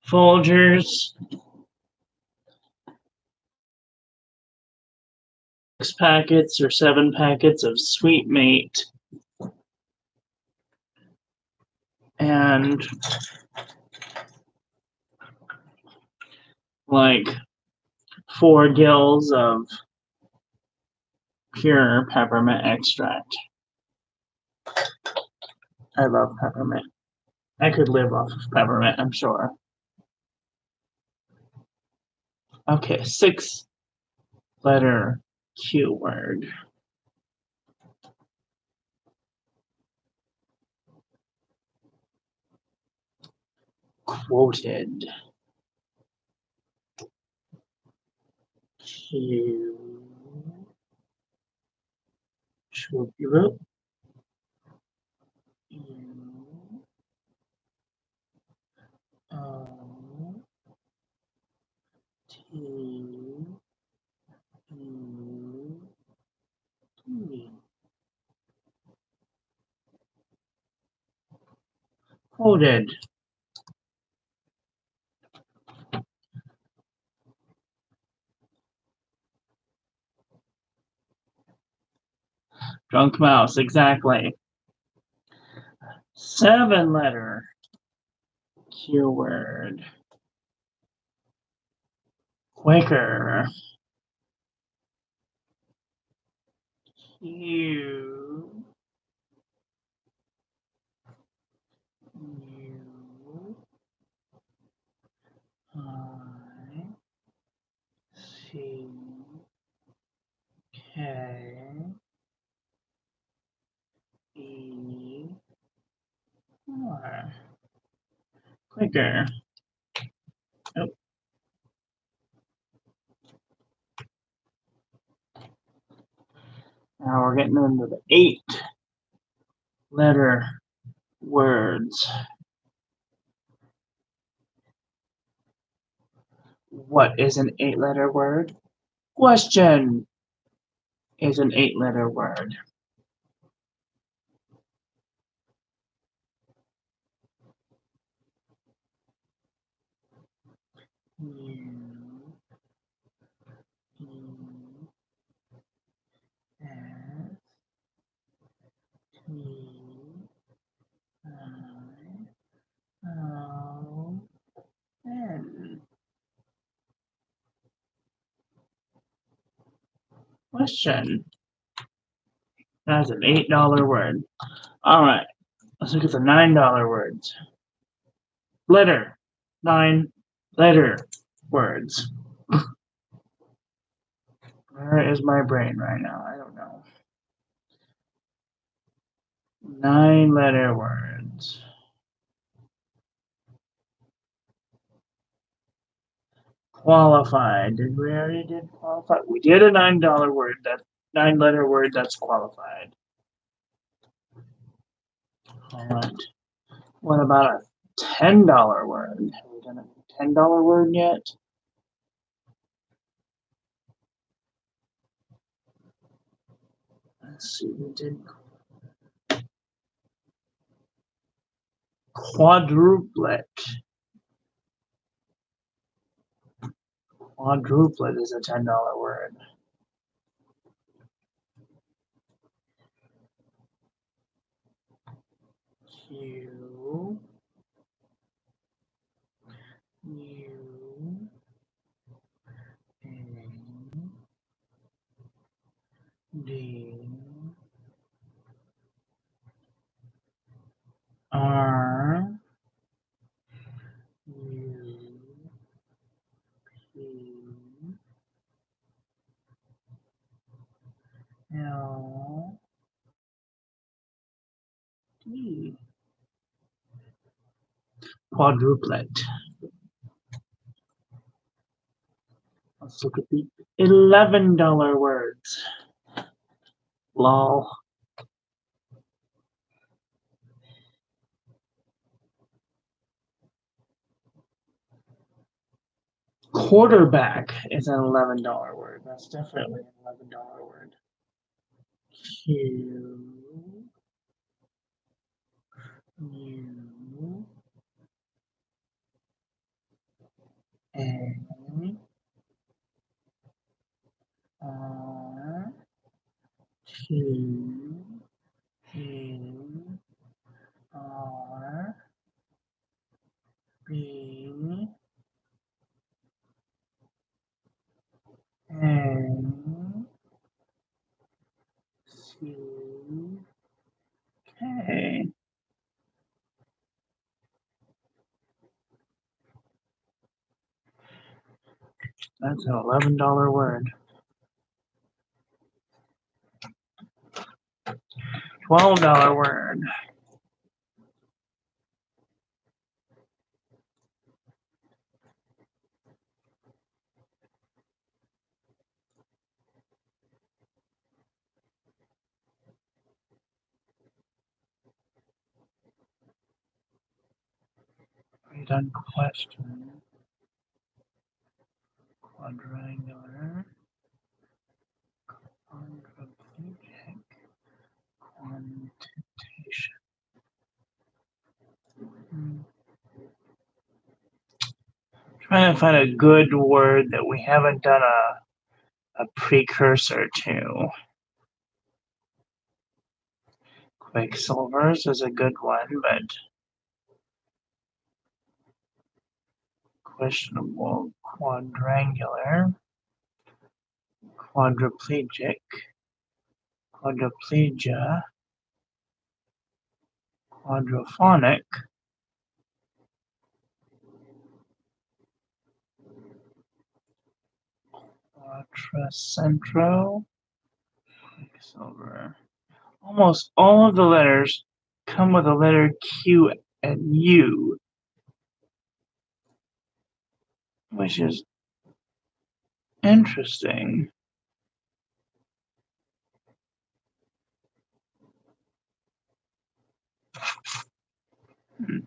Folgers, 6 packets or 7 packets of Sweet Mate, and like 4 gills of pure peppermint extract. I love peppermint. I could live off of peppermint, I'm sure. Okay, 6-letter Q word. Quoted. Q. U. O. T. U. T. Quoted. Drunk mouse, exactly. 7-letter Q word. Quicker. Q. U. I. C. K. E. R. Quicker. Oh. Now we're getting into the 8-letter words. What is an 8-letter word? Question. is an 8-letter word? U, E, S, T, I, O, N. Question. That's an $8 word. All right. Let's look at the $9 words. Letter. 9-letter words. Where is my brain right now? I don't know. 9-letter words. Qualified. Did we already did qualified? We did a $9 word. That 9-letter word that's qualified. All right. What about a $10 word? Have we done a $10 word yet? Let's see. We did quadruplet. Quadruplet is a $10 word. Q, U, A, D, R, U, P, L, D. Quadruplet. Let's look at the $11 words. Lol. Quarterback is an $11 word. That's definitely an $11 word. Q, U, A, R, Q, U, R, B, A, C, K. That's an $11 word. $12 word. We done question. Quadrangular. Quadriplegic. Quantitation. Trying to find a good word that we haven't done a precursor to. Quicksilvers is a good one, but questionable. Quadrangular, quadriplegic, quadriplegia, quadraphonic, quatracentro, quicksilver. Almost all of the letters come with a letter Q and U, which is interesting. Hmm.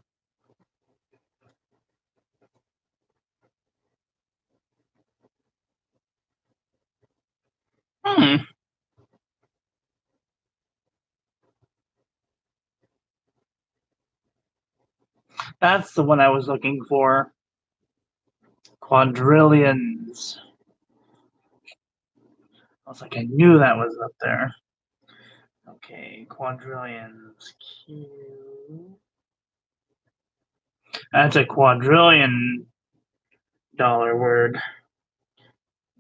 That's the one I was looking for. Quadrillions. I was like, I knew that was up there. Okay, quadrillions. Q. That's a quadrillion dollar word.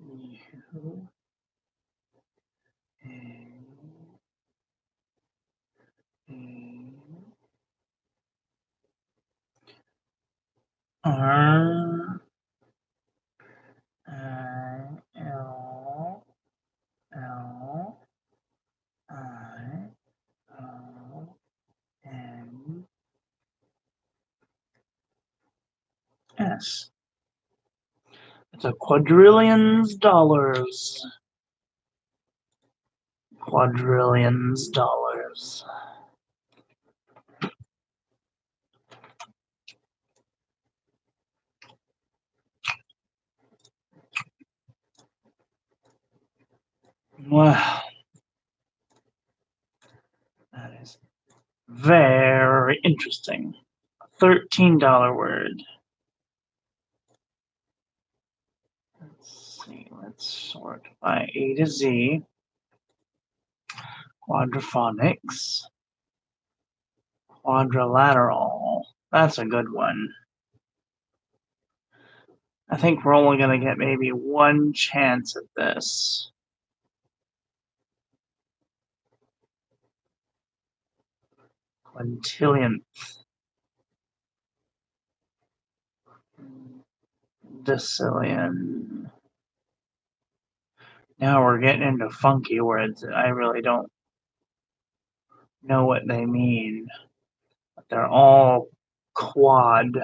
U, A, R, I, L, L, I, O, N, S. It's a quadrillions dollars. Quadrillions dollars. Wow. That is very interesting. $13 word. Let's see. Let's sort by A to Z. Quadraphonics. Quadrilateral. That's a good one. I think we're only going to get maybe one chance at this. Quintillionth. Decillion. Now we're getting into funky words that I really don't know what they mean. But they're all quad.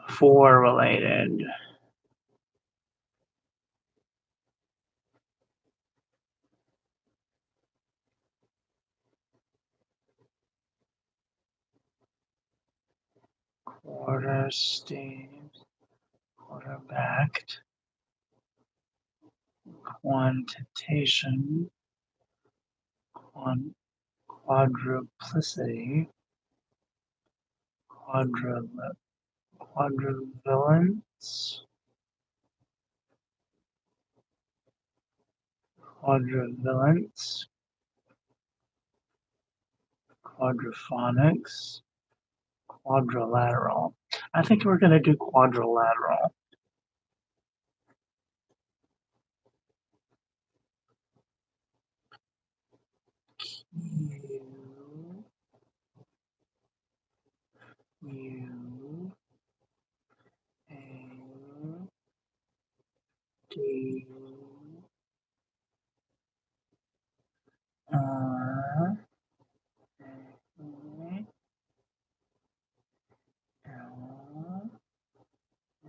Four related. Quarter stage. Quarterbacked. Quantitation. Quadruplicity. Quadrivalence. Quadrivalence. Quadraphonics. Quadrilateral. I think we're going to do quadrilateral. U, A, D, R, A, L, A.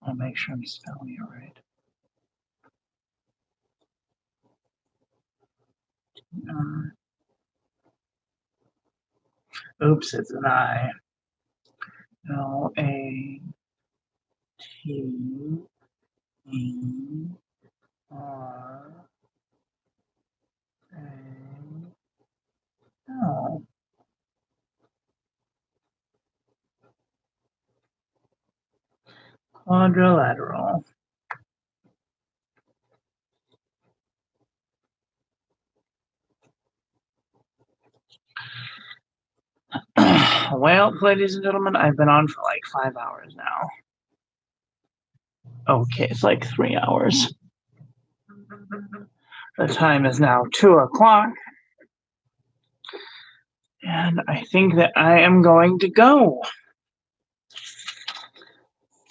I'll make sure I'm spelling it right. Oops, it's an I. L, A, T, E, R, A, L. Quadrilateral. Well, ladies and gentlemen, I've been on for like 5 hours now. Okay, it's like 3 hours. The time is now 2 o'clock. And I think that I am going to go.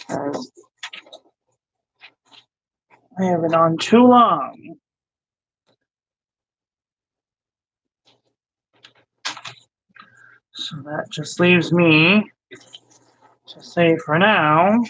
I have been on too long. So that just leaves me to say for now,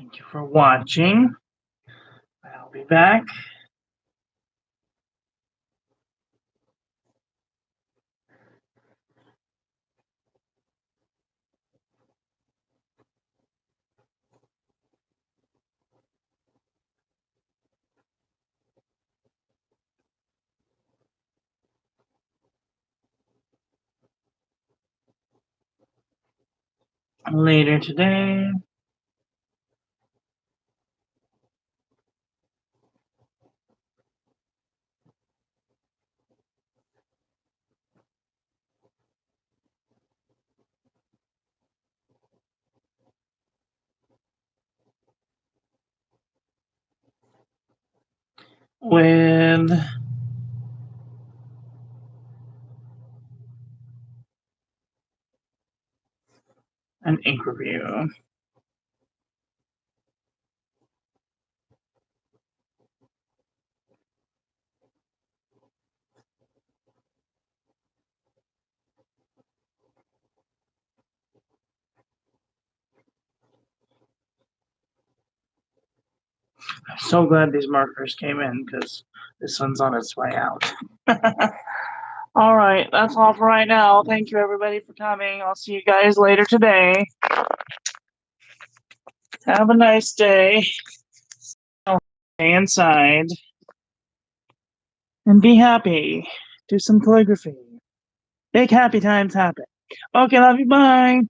Thank you for watching. I'll be back. Later today. With an ink review. I'm so glad these markers came in because this one's on its way out. All right, that's all for right now. Thank you everybody for coming. I'll see you guys later today. Have a nice day. Stay inside. And be happy. Do some calligraphy. Make happy times happen. Okay, love you. Bye.